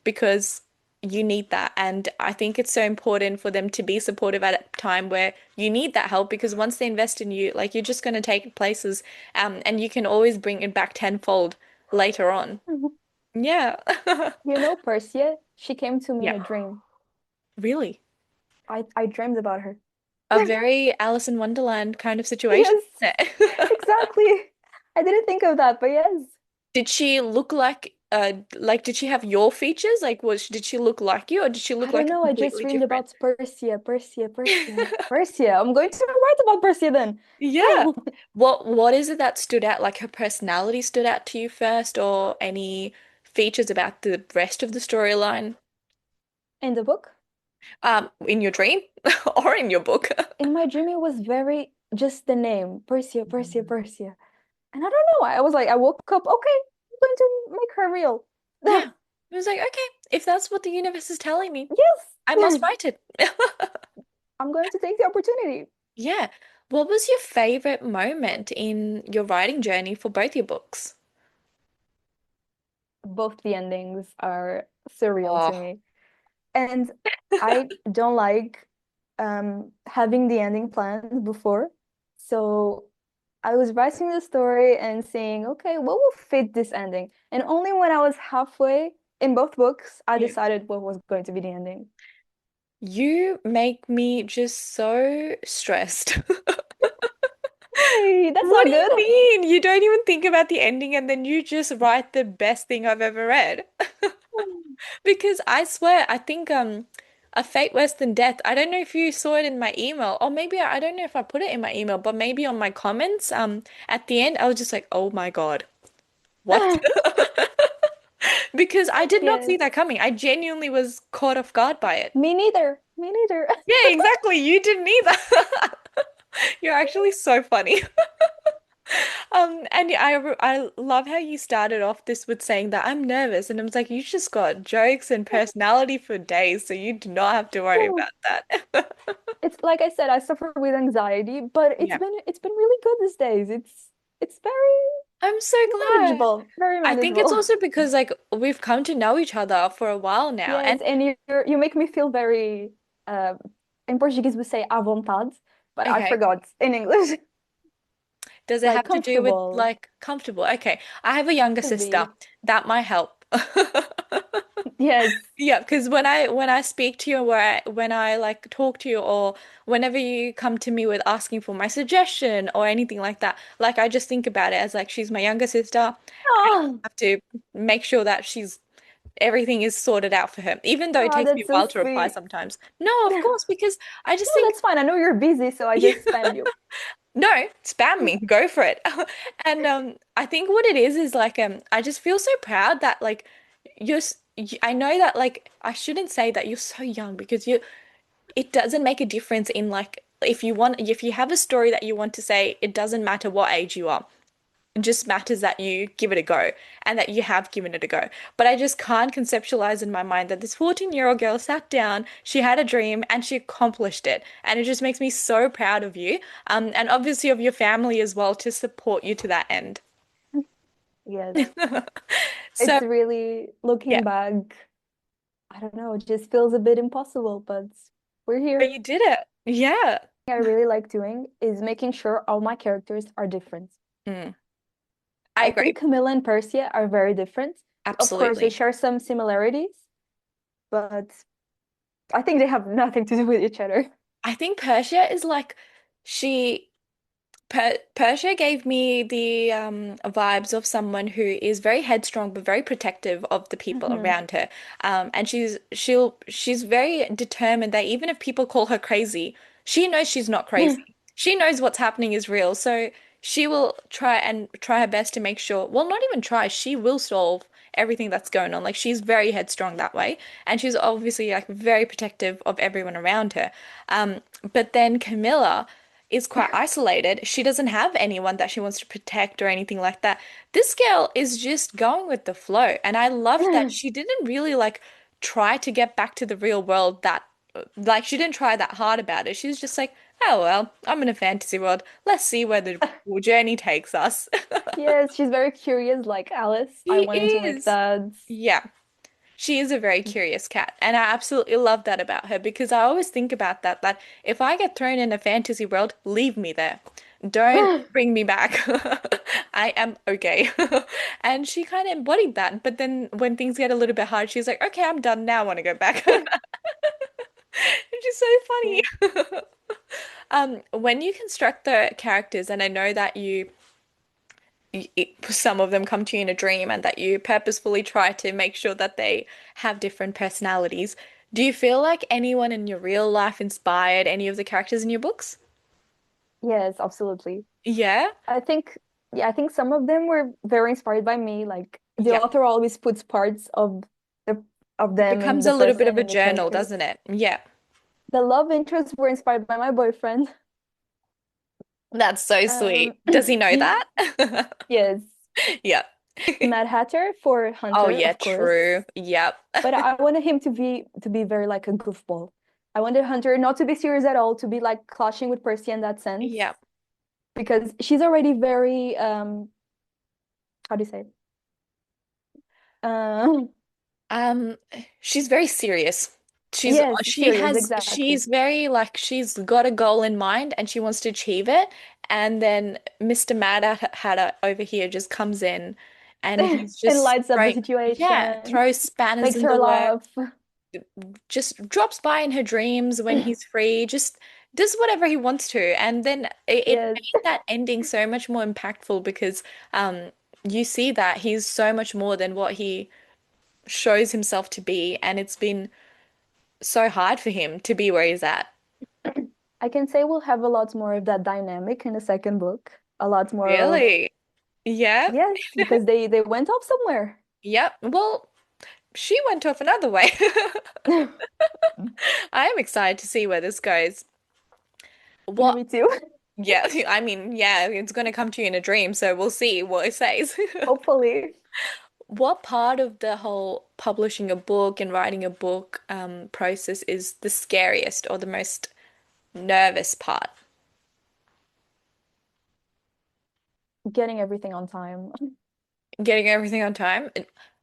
because you need that. And I think it's so important for them to be supportive at a time where you need that help because once they invest in you, like you're just going to take places, and you can always bring it back tenfold later on. Yeah. You know, Persia, she came to me in Yeah. a dream. Really. I dreamed about her. A very Alice in Wonderland kind of situation, Yes, isn't it? exactly. I didn't think of that, but yes. Did she look like did she have your features? Like did she look like you or did she I look don't like a know. I just completely dreamed different? about Persia, Persia, Persia, Persia. I'm going to write about Persia then. Yeah. What is it that stood out? Like her personality stood out to you first, or any features about the rest of the storyline? In the book, In your dream or in your book? in my dream, it was very just the name, Persia, Persia, Persia. And I don't know. I was like, I woke up, okay, I'm going to make her real. Yeah. It was like, okay, if that's what the universe is telling me, I must Yes, write it. I'm going to take the opportunity. Yeah. What was your favorite moment in your writing journey for both your books? Both the endings are surreal to Oh, me. And I don't like having the ending planned before. So I was writing the story and saying, okay, what will fit this ending? And only when I was halfway in both books, I yeah. decided what was going to be the ending. You make me just so stressed. Hey, that's What not do you good. mean? You don't even think about the ending and then you just write the best thing I've ever read. Because I swear, I think A Fate Worse Than Death. I don't know if you saw it in my email, or maybe I don't know if I put it in my email, but maybe on my comments at the end I was just like, "Oh my God. What?" Because I did not see Yes. that coming. I genuinely was caught off guard by it. Me neither. Me neither. Yeah, exactly. You didn't either. You're actually so funny. And I love how you started off this with saying that I'm nervous, and I was like, you just got jokes and personality for days, so you do not have to worry about that. It's like I said, I suffer with anxiety, but Yeah, it's been really good these days. It's I'm so glad. manageable, very I think it's manageable. also because like we've come to know each other for a while now, and Yes, and you make me feel very in Portuguese we say à vontade, but I okay, forgot in English. does it Like have to do with comfortable like comfortable? Okay, I have a younger could sister. be. That might help. Yes. Yeah, because when I speak to you, when I like talk to you, or whenever you come to me with asking for my suggestion or anything like that, like I just think about it as like she's my younger sister. I Oh, have to make sure that she's everything is sorted out for her, even though it oh, takes me that's a so while to reply sweet. sometimes. No, of No, course, because I just think, that's fine. I know you're busy, so I just spammed you. no, spam me, go for it. And I think what it is like I just feel so proud that like I know that like I shouldn't say that you're so young because you it doesn't make a difference in like if you have a story that you want to say, it doesn't matter what age you are. It just matters that you give it a go and that you have given it a go. But I just can't conceptualize in my mind that this 14-year-old girl sat down, she had a dream and she accomplished it. And it just makes me so proud of you. And obviously of your family as well to support you to that end. Yes. So It's really yeah, looking back, I don't know, it just feels a bit impossible, but we're but here. you did it. Yeah. I really like doing is making sure all my characters are different. Mm, I I agree. think Camilla and Persia are very different. Of course, they Absolutely. share some similarities, but I think they have nothing to do with each other. I think Persia is like she Persia gave me the vibes of someone who is very headstrong but very protective of the people Mhm. around her. And she's very determined that even if people call her crazy, she knows she's not crazy. She knows what's happening is real. So she will try her best to make sure, well, not even try, she will solve everything that's going on. Like she's very headstrong that way. And she's obviously like very protective of everyone around her. But then Camilla is quite isolated. She doesn't have anyone that she wants to protect or anything like that. This girl is just going with the flow. And I loved that she didn't really like try to get back to the real world that like she didn't try that hard about it. She was just like, oh well, I'm in a fantasy world. Let's see where the journey takes us. Yes, she's very curious, like Alice. I She wanted to make is. that. Yeah. She is a very curious cat, and I absolutely love that about her because I always think about that if I get thrown in a fantasy world, leave me there. Don't bring me back. I am okay. And she kind of embodied that. But then when things get a little bit hard, she's like, okay, I'm done now. I want to go back. Which is so Yeah. funny. When you construct the characters, and I know that some of them come to you in a dream and that you purposefully try to make sure that they have different personalities. Do you feel like anyone in your real life inspired any of the characters in your books? Yes, absolutely. Yeah? I think, yeah, I think some of them were very inspired by me. Like the Yeah. author always puts parts the of It them in becomes the a little bit of person a in the journal, characters. doesn't it? Yeah. The love interests were inspired by my boyfriend. That's so Um, sweet. Does he know that? yes, Yeah. Mad Hatter for Oh, Hunter, yeah, of course. true. Yep. But I wanted him to be very like a goofball. I wanted Hunter not to be serious at all, to be like clashing with Percy in that sense, Yep. because she's already very how do you say it? Uh, Um, she's very serious. yes, serious, exactly. She's very like she's got a goal in mind and she wants to achieve it. And then Mr. Hatter over here just comes in and he's And just lights up the throwing, yeah, situation, throws spanners makes in her the work, laugh. just drops by in her dreams when he's free, just does whatever he wants to. And then it Yes, made that ending so much more impactful because you see that he's so much more than what he shows himself to be, and it's been so hard for him to be where he's at. I can say we'll have a lot more of that dynamic in the second book. A lot more of Really? Yeah. yes, because they went off somewhere. Yep. Well, she went off another way. I am excited to see where this goes. Yeah, What? me too. Yeah, I mean, yeah, it's going to come to you in a dream, so we'll see what it says. Hopefully. What part of the whole publishing a book and writing a book process is the scariest or the most nervous part? Getting everything on time. Getting everything on time?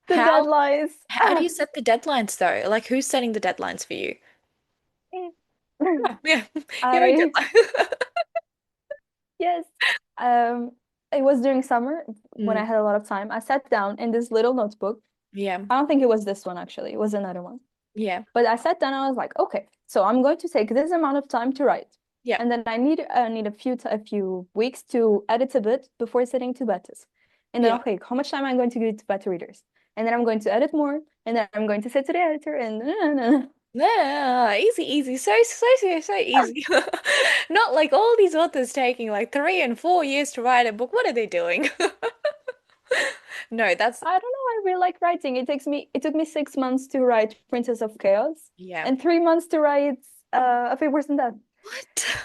The How deadlines. How do you set the deadlines though? Like who's setting the deadlines for you? Yeah, your own I deadline. yes. Um, it was during summer when I Mm, had a lot of time. I sat down in this little notebook. yeah, I don't think it was this one actually. It was another one. yeah, But I sat down and I was like, okay, so I'm going to take this amount of time to write. yeah. And then I need a few weeks to edit a bit before sitting to betas. And then Yeah. okay, how much time am I going to give to beta readers? And then I'm going to edit more, and then I'm going to sit to the editor and Yeah, easy, easy. So easy. Not like all these authors taking like 3 and 4 years to write a book. What are they doing? No, that's I don't know. I really like writing. It took me 6 months to write Princess of Chaos yeah. and 3 months to write A Fate Worse Than That. What?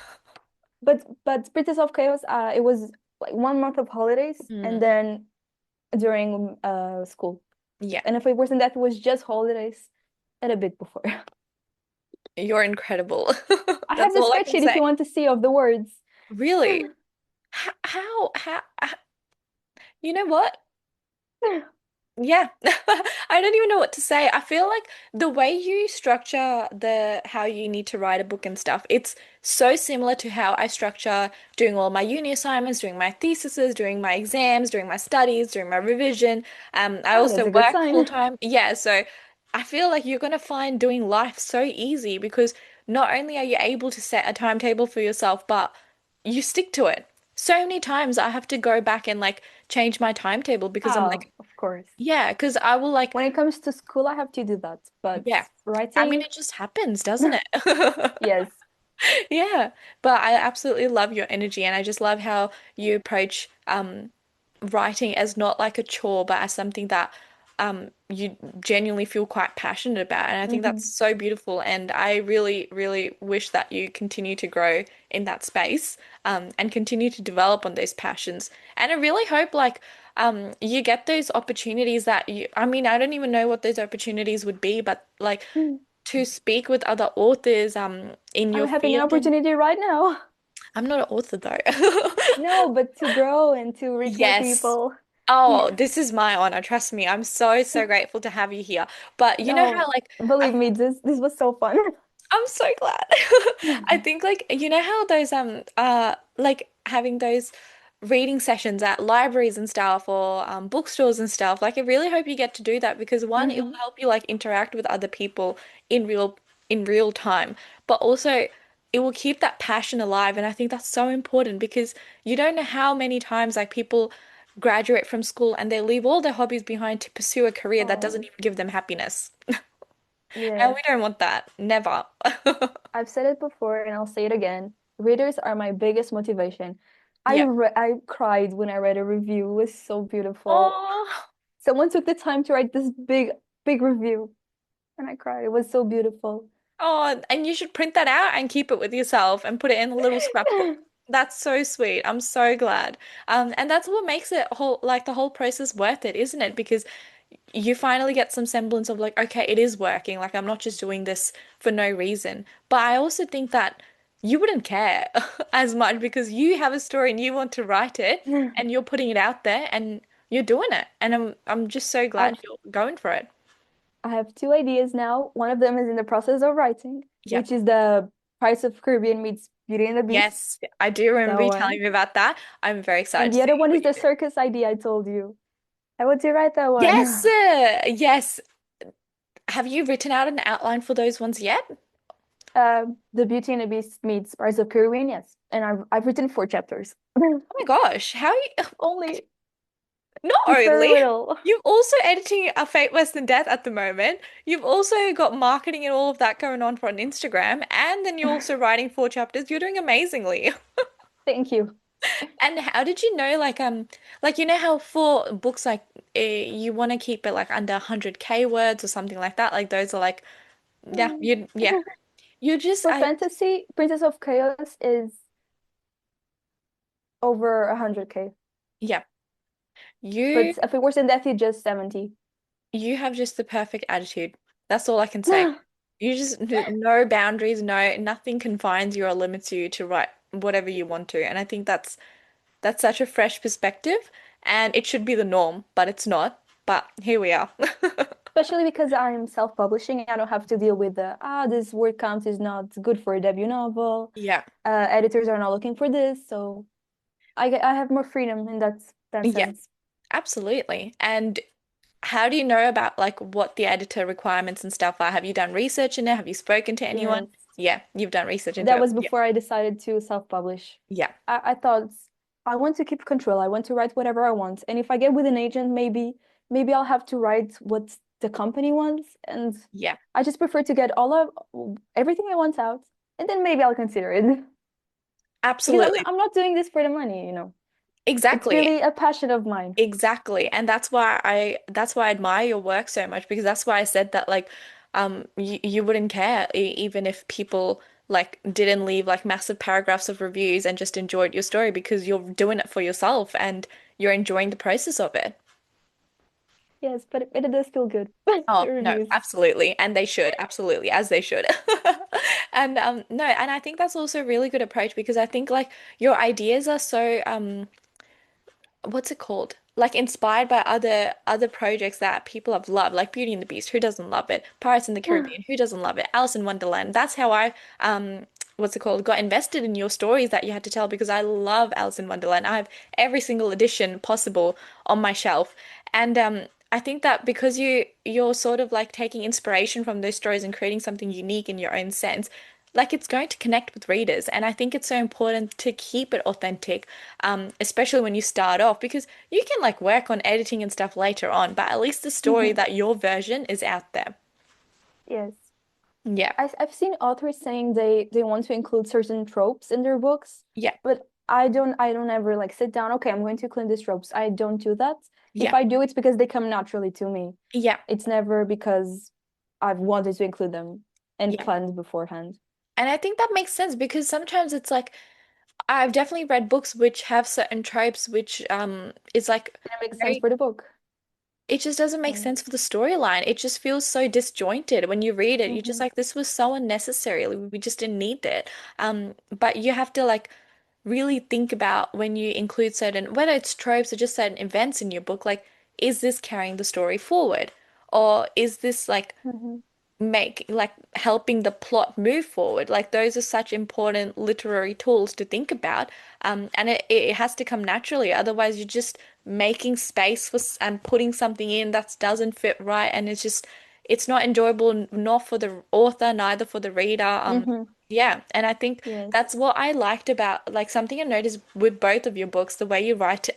But Princess of Chaos, it was like 1 month of holidays and Mm, then during school. yeah, And A Fate Worse Than That was just holidays and a bit before. you're incredible. I have That's the all I can spreadsheet if you say. want to see of the words. Really? You know what? Yeah, I don't even know what to say. I feel like the way you structure the how you need to write a book and stuff, it's so similar to how I structure doing all my uni assignments, doing my theses, doing my exams, doing my studies, doing my revision. I Oh, also that's a good work full sign. time. Yeah, so I feel like you're gonna find doing life so easy because not only are you able to set a timetable for yourself, but you stick to it. So many times I have to go back and like change my timetable because I'm Oh, like, of course. yeah, because I will like, When it comes to school, I have to do that. But yeah. I mean, writing, it just happens, doesn't it? yes. Yeah. But I absolutely love your energy and I just love how you approach writing as not like a chore, but as something that you genuinely feel quite passionate about. And I think that's Hmm. so beautiful. And I really, really wish that you continue to grow in that space and continue to develop on those passions. And I really hope like you get those opportunities that I mean, I don't even know what those opportunities would be, but like to speak with other authors in I'm your having an field. And opportunity right now. I'm not an author though. No, but to grow and to reach more Yes. people. Oh, this is my honor. Trust me. I'm so, so grateful to have you here. But you know how No, like I believe me, this was so fun. I'm so glad. I think like you know how those like having those reading sessions at libraries and stuff or bookstores and stuff. Like I really hope you get to do that because one, it will Hmm. help you like interact with other people in real time, but also it will keep that passion alive. And I think that's so important because you don't know how many times like people graduate from school and they leave all their hobbies behind to pursue a career that doesn't Oh, even give them happiness. And yes. we don't want that. Never. I've said it before and I'll say it again. Readers are my biggest motivation. Yeah. I cried when I read a review. It was so beautiful. Oh, Someone took the time to write this big review and I cried. It was so beautiful. oh, and you should print that out and keep it with yourself and put it in a little scrapbook. That's so sweet. I'm so glad. And that's what makes it whole like the whole process worth it, isn't it? Because you finally get some semblance of like, okay, it is working. Like I'm not just doing this for no reason. But I also think that you wouldn't care as much because you have a story and you want to write it and you're putting it out there and you're doing it. And I'm just so glad I've you're going for it. I have two ideas now. One of them is in the process of writing, Yep. which is the Price of Caribbean meets Beauty and the Beast. Yes, I do That remember you telling one. me about that. I'm very excited And to the see other one what is you the do. circus idea I told you. I want to write that Yes, one. yes. Have you written out an outline for those ones yet? Oh The Beauty and the Beast meets Price of Caribbean, yes. And I've written 4 chapters. my gosh, how you Only not it's very only little. you've also editing A Fate Worse Than Death at the moment, you've also got marketing and all of that going on for an Instagram, and then you're also writing 4 chapters. You're doing amazingly. Thank you. And how did you know like you know how for books like you want to keep it like under 100K words or something like that? Like those are like yeah. You just For I fantasy, Princess of Chaos is over 100K. yeah. You But if it worse than death, it's just 70. you have just the perfect attitude. That's all I can say. You just no boundaries, no nothing confines you or limits you to write whatever you want to. And I think that's such a fresh perspective and it should be the norm, but it's not. But here we are. Especially because I'm self-publishing, I don't have to deal with this word count is not good for a debut novel. Yeah. Editors are not looking for this, so I have more freedom in that Yeah, sense. absolutely. And how do you know about like what the editor requirements and stuff are? Have you done research in it? Have you spoken to anyone? Yes. Yeah, you've done research into That it. was Yeah. before I decided to self-publish. Yeah. I thought I want to keep control. I want to write whatever I want. And if I get with an agent, maybe I'll have to write what the company wants. And Yeah. I just prefer to get all of everything I want out, and then maybe I'll consider it. Because Absolutely. I'm not doing this for the money. It's Exactly. really a passion of mine. Exactly. And that's why I admire your work so much because that's why I said that like you wouldn't care even if people like didn't leave like massive paragraphs of reviews and just enjoyed your story because you're doing it for yourself and you're enjoying the process of it. Yes, but it does feel good. Oh, The no, reviews. absolutely. And they should, absolutely, as they should. And no, and I think that's also a really good approach because I think like your ideas are so what's it called? Like inspired by other projects that people have loved, like Beauty and the Beast. Who doesn't love it? Pirates in the Caribbean. Who doesn't love it? Alice in Wonderland. That's how I what's it called? Got invested in your stories that you had to tell because I love Alice in Wonderland. I have every single edition possible on my shelf. And I think that because you're sort of like taking inspiration from those stories and creating something unique in your own sense, like it's going to connect with readers. And I think it's so important to keep it authentic, especially when you start off, because you can like work on editing and stuff later on, but at least the story Mhm. that your version is out there. Yes. Yeah, I've seen authors saying they want to include certain tropes in their books, yeah, but I don't ever like sit down, okay, I'm going to include these tropes. I don't do that. If yeah, I do, it's because they come naturally to me. yeah, It's never because I've wanted to include them and yeah. planned beforehand. And I think that makes sense because sometimes it's like I've definitely read books which have certain tropes which is like And it makes sense very for the book. it just doesn't make Mm. sense for the storyline. It just feels so disjointed when you read it. You're just Hmm. like, this was so unnecessary. We just didn't need it. But you have to like really think about when you include certain, whether it's tropes or just certain events in your book, like, is this carrying the story forward? Or is this like Hmm. make like helping the plot move forward? Like those are such important literary tools to think about. And it has to come naturally. Otherwise, you're just making space for and putting something in that doesn't fit right, and it's not enjoyable nor for the author, neither for the reader. Hmm. Yeah, and I think Yes. that's what I liked about like something I noticed with both of your books, the way you write,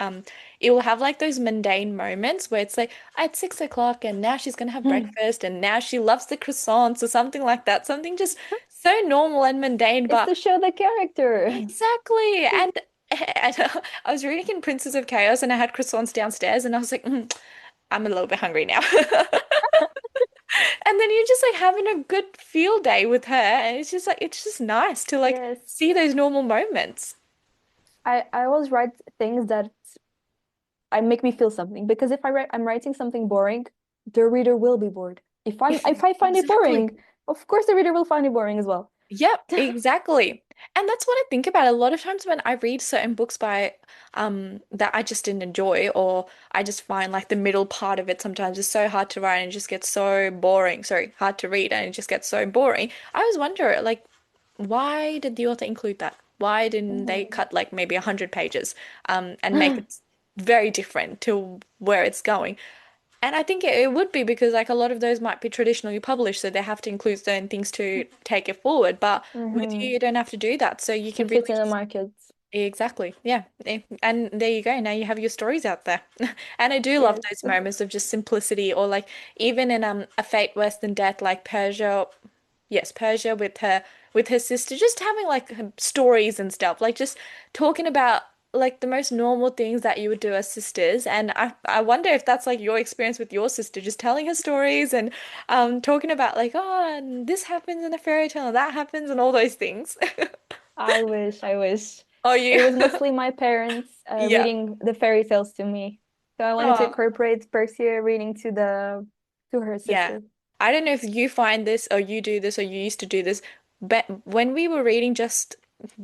it will have like those mundane moments where it's like at 6 o'clock and now she's gonna have breakfast and now she loves the croissants or something like that. Something just so normal and mundane, It's but to show the character. exactly. And I was reading in Princess of Chaos and I had croissants downstairs and I was like, I'm a little bit hungry now. And then you're just like having a good field day with her, and it's just like it's just nice to like Yes. see those normal moments. I always write things that I make me feel something because if I'm writing something boring, the reader will be bored. If I find it Exactly. boring, of course the reader will find it boring as well. Yep, exactly. And that's what I think about a lot of times when I read certain books by that I just didn't enjoy, or I just find like the middle part of it sometimes is so hard to write and it just gets so boring. Sorry, hard to read and it just gets so boring. I always wonder like why did the author include that? Why didn't they Mhm. cut like maybe 100 pages and make it very different to where it's going? And I think it would be because like a lot of those might be traditionally published, so they have to include certain things to take it forward. But with you, Hmm. you don't have to do that. So you To can fit really in the just market. exactly, yeah. And there you go. Now you have your stories out there. And I do love Yes. those moments of just simplicity, or like even in A Fate Worse Than Death, like Persia, yes, Persia with her sister, just having like her stories and stuff, like just talking about like the most normal things that you would do as sisters. And I wonder if that's like your experience with your sister, just telling her stories and talking about like, oh, and this happens in a fairy tale, and that happens, and all those things. I wish, I wish. Oh, It you, was mostly my parents yeah. reading the fairy tales to me. So I wanted to Oh, incorporate Persia reading to her yeah. sister. I don't know if you find this or you do this or you used to do this, but when we were reading just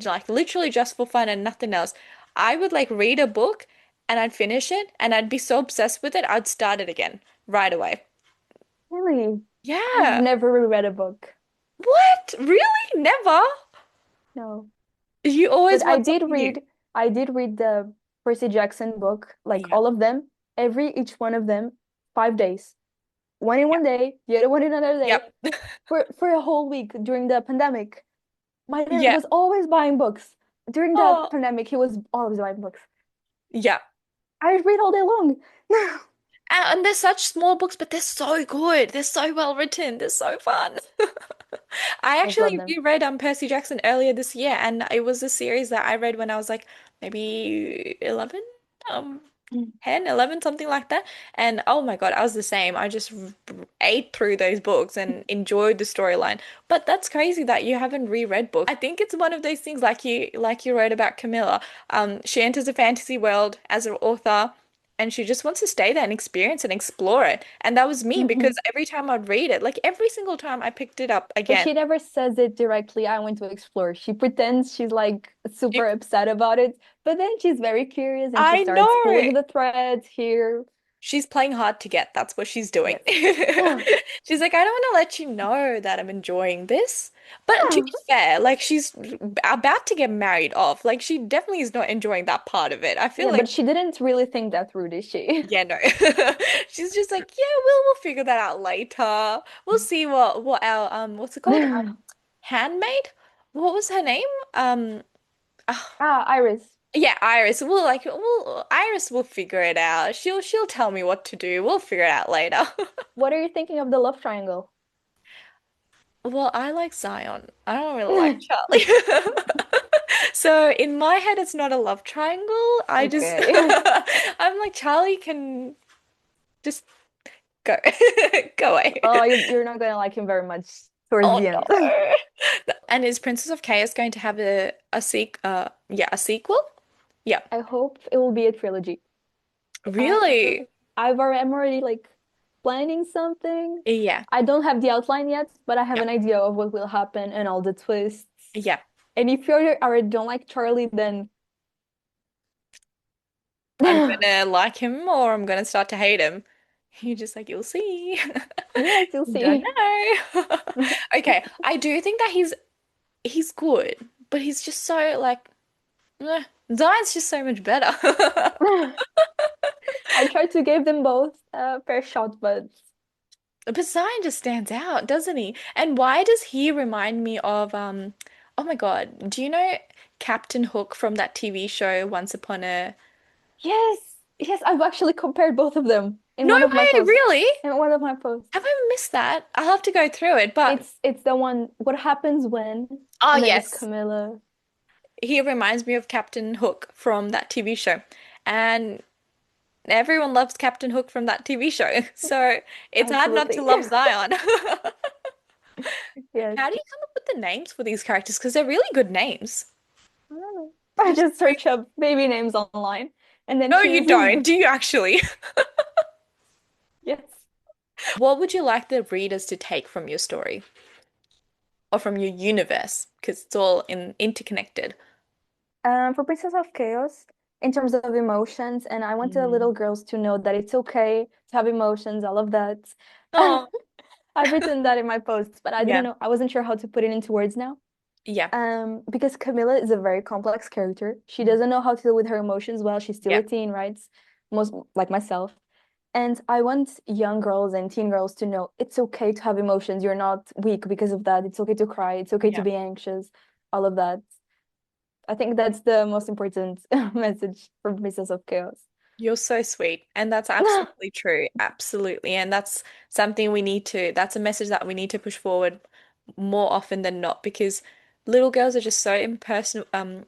like literally just for fun and nothing else, I would like read a book and I'd finish it and I'd be so obsessed with it, I'd start it again right away. Really? I've Yeah. never reread a book. What? Really? Never? No. You always But want something new. I did read the Percy Jackson book, like Yeah. all of them, each one of them, 5 days. One in Yep. one day, the other one in another day, Yep. for a whole week during the pandemic. My dad Yeah. was always buying books. During the Oh, pandemic, he was always buying books. yeah. I read all day long. And they're such small books, but they're so good. They're so well written. They're so fun. I I just love actually them. reread Percy Jackson earlier this year, and it was a series that I read when I was like maybe 11, um, 10, 11, something like that. And oh my God, I was the same. I just ate through those books and enjoyed the storyline. But that's crazy that you haven't reread books. I think it's one of those things like you wrote about Camilla. She enters a fantasy world as an author. And she just wants to stay there and experience and explore it. And that was me because Hmm. every time I'd read it, like every single time I picked it up But again, she never says it directly. I want to explore. She pretends she's like super she, upset about it, but then she's very curious and she I starts know. pulling the threads here. She's playing hard to get. That's what she's doing. Yes. Yeah. She's like, I don't want to let you know that I'm enjoying this. But to be fair, like she's about to get married off. Like she definitely is not enjoying that part of it. I feel Yeah, like, but she didn't really think that through, did she? yeah, no. She's just like, yeah, we'll figure that out later. We'll see what our what's it called? Handmaid? What was her name? Um ah, Ah, Iris. yeah, Iris. Iris will figure it out. She'll tell me what to do. We'll figure it out later. What are you thinking of the love triangle? Well, I like Zion. I don't really like Charlie. So in my head, it's not a love triangle. I just, Okay. I'm like, Charlie can just go, go away. Oh, you're not gonna like him very much towards Oh the end. no. And is Princess of Chaos going to have a sequel? Yeah. I hope it will be a trilogy. Uh, Really? I'm already like planning something. Yeah. I don't have the outline yet, but I have Yeah. an idea of what will happen and all the twists. Yeah. And if you already don't like Charlie, then I'm yes, gonna like him or I'm gonna start to hate him. You're just like, you'll see. you'll Don't see. know. Okay, I do think that he's good, but he's just so like Zion's just so much better. I tried to give them both a fair shot, but But Zion just stands out, doesn't he? And why does he remind me of oh my God, do you know Captain Hook from that TV show Once Upon a yes, yes, I've actually compared both of them in No one of my way, posts. really? In one of my posts. Have I missed that? I'll have to go through it, but It's the one, what happens when, oh and then it's yes. Camilla. He reminds me of Captain Hook from that TV show. And everyone loves Captain Hook from that TV show. So it's hard not to Absolutely. love Zion. Yes. How do you come up with the names for these characters? Because they're really good names. I don't know. I just search up baby names online and then No, you choose. don't. Do you actually? Yes. What would you like the readers to take from your story or from your universe? Because it's all interconnected. For Princess of Chaos, in terms of emotions, and I want the Mm. little girls to know that it's okay to have emotions, all of that. Oh, I've written that in my posts, but I didn't yeah. know, I wasn't sure how to put it into words now. Yeah. Because Camilla is a very complex character. She Mm. doesn't know how to deal with her emotions well. She's still Yeah. a teen, right? Most like myself. And I want young girls and teen girls to know it's okay to have emotions. You're not weak because of that. It's okay to cry. It's okay to Yeah. be anxious. All of that. I think that's the most important message for Princess of Chaos. You're so sweet. And that's absolutely true. Absolutely. And that's something that's a message that we need to push forward more often than not because little girls are just so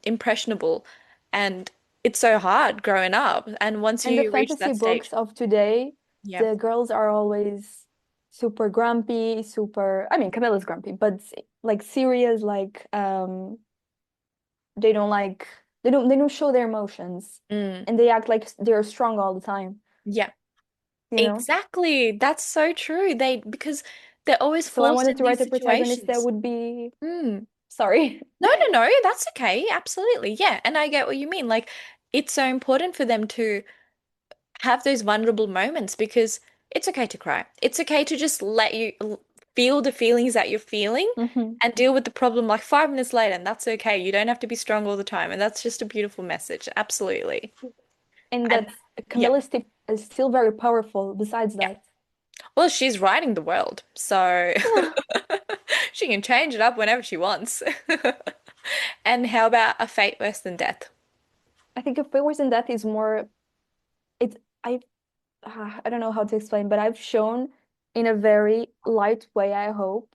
impressionable and it's so hard growing up. And once And the you reach fantasy that stage, books of today, yeah, the girls are always super grumpy, super, I mean, Camilla's grumpy, but like serious, like they don't like they don't show their emotions mm, and they act like they're strong all the time, yeah, you know? exactly. That's so true. Because they're always So I forced wanted in to these write a protagonist that situations. would be Mm. sorry. No, no, no, that's okay. Absolutely. Yeah. And I get what you mean. Like, it's so important for them to have those vulnerable moments because it's okay to cry. It's okay to just let you feel the feelings that you're feeling Hmm. and deal with the problem like 5 minutes later, and that's okay. You don't have to be strong all the time. And that's just a beautiful message. Absolutely. And And that's yeah, Camilla is still very powerful besides yeah. that. Well, she's writing the world, so she can change it up whenever she wants. And how about a fate worse than death? I think if it wasn't that is more it's I don't know how to explain, but I've shown in a very light way, I hope,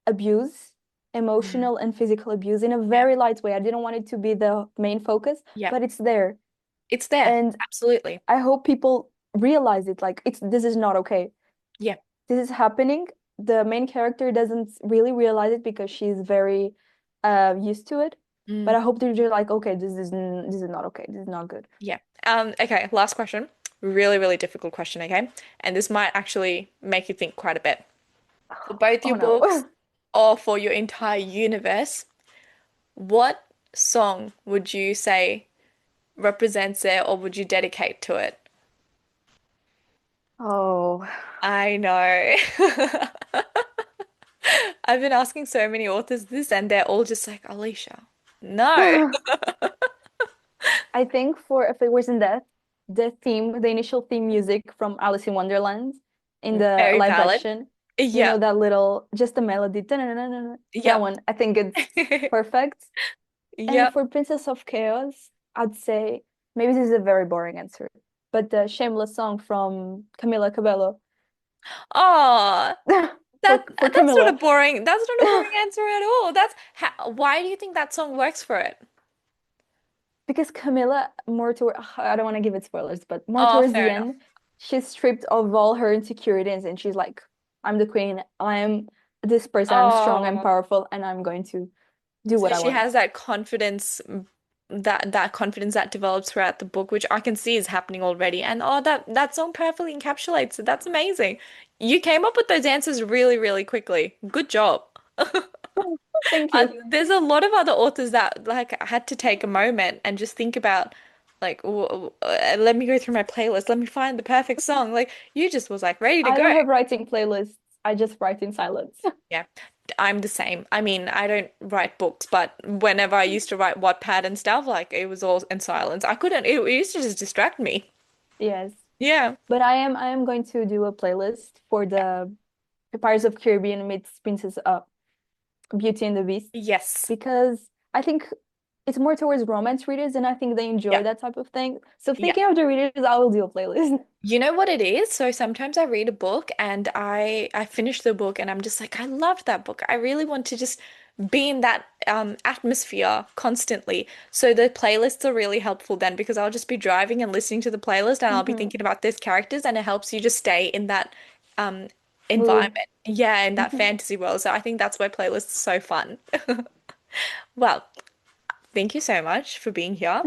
abuse, Mm. emotional and physical abuse in a Yeah, very light way. I didn't want it to be the main focus, yeah, but it's there. it's there. And Absolutely. I hope people realize it. Like it's this is not okay. Yeah. This is happening. The main character doesn't really realize it because she's very used to it. But Mm. I hope they're just like, okay, this is not okay. This is not good. Yeah. Okay, last question. Really, really difficult question, okay? And this might actually make you think quite a bit. For both Oh your books no. or for your entire universe, what song would you say represents it or would you dedicate to it? Oh. I know. I've been asking so many authors this and they're all just like, Alicia, no. I think for If It Wasn't That, the initial theme music from Alice in Wonderland in the Very live valid. action, you Yeah. know, that little, just the melody, ta-na-na-na-na, that Yep. one, I think it's perfect. And Yep. for Princess of Chaos, I'd say maybe this is a very boring answer, but the Shameless song from Camila Cabello Oh, for that's not a Camila. boring that's not a boring answer at all. Why do you think that song works for it? Because Camilla, more toward, I don't want to give it spoilers, but more Oh, towards fair the enough. end, she's stripped of all her insecurities and she's like, I'm the queen. I'm this person. I'm strong. I'm Oh, powerful, and I'm going to do so what I she want. has that confidence that confidence that develops throughout the book, which I can see is happening already. And oh, that song perfectly encapsulates it. That's amazing. You came up with those answers really, really quickly. Good job. Thank you. There's a lot of other authors that like had to take a moment and just think about like let me go through my playlist, let me find the perfect song. Like you just was like ready to I go. don't have writing playlists. I just write in silence. Yeah, I'm the same. I mean, I don't write books, but whenever I used to write Wattpad and stuff, like it was all in silence. I couldn't, it used to just distract me. Yes. Yeah. But I am going to do a playlist for the Pirates of Caribbean meets Princess Beauty and the Beast Yes. because I think it's more towards romance readers and I think they enjoy Yeah. that type of thing. So Yeah. thinking of the readers, I will do a playlist. You know what it is? So sometimes I read a book and I finish the book and I'm just like, I loved that book. I really want to just be in that atmosphere constantly. So the playlists are really helpful then because I'll just be driving and listening to the playlist and I'll be Hmm. thinking about these characters and it helps you just stay in that um Mood. environment. Yeah, in that Hmm. fantasy world. So I think that's why playlists are so fun. Well, thank you so much for being here.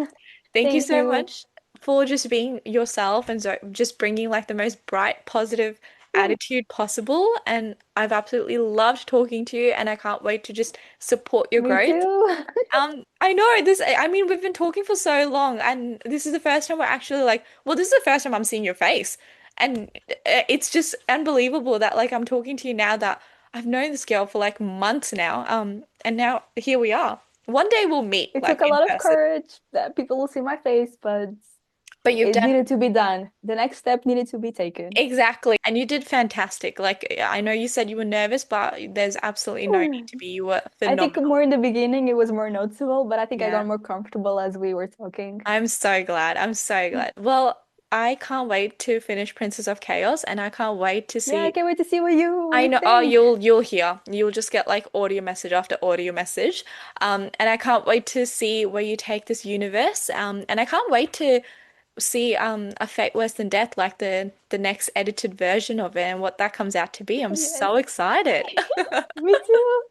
Thank you Thank so you. much for just being yourself and so just bringing like the most bright, positive attitude possible. And I've absolutely loved talking to you, and I can't wait to just support your Me growth. too. I know this, I mean, we've been talking for so long, and this is the first time we're actually like, well, this is the first time I'm seeing your face. And it's just unbelievable that like I'm talking to you now that I've known this girl for like months now. And now here we are. One day we'll meet It like took a in lot of person. courage that people will see my face, but But you've it done needed to be done. The next step needed to be taken. exactly, and you did fantastic. Like I know you said you were nervous, but there's absolutely no need to be. You were I think phenomenal. more in the beginning it was more noticeable, but I think I got Yeah. more comfortable as we were talking. I'm so glad. I'm so glad. Well, I can't wait to finish Princess of Chaos, and I can't wait to Yeah, I see. can't wait to see what I you know. Oh, think. you'll hear. You'll just get like audio message after audio message. And I can't wait to see where you take this universe. And I can't wait to see A Fate Worse Than Death, like the next edited version of it, and what that comes out to be. I'm Yes. so excited. Me too.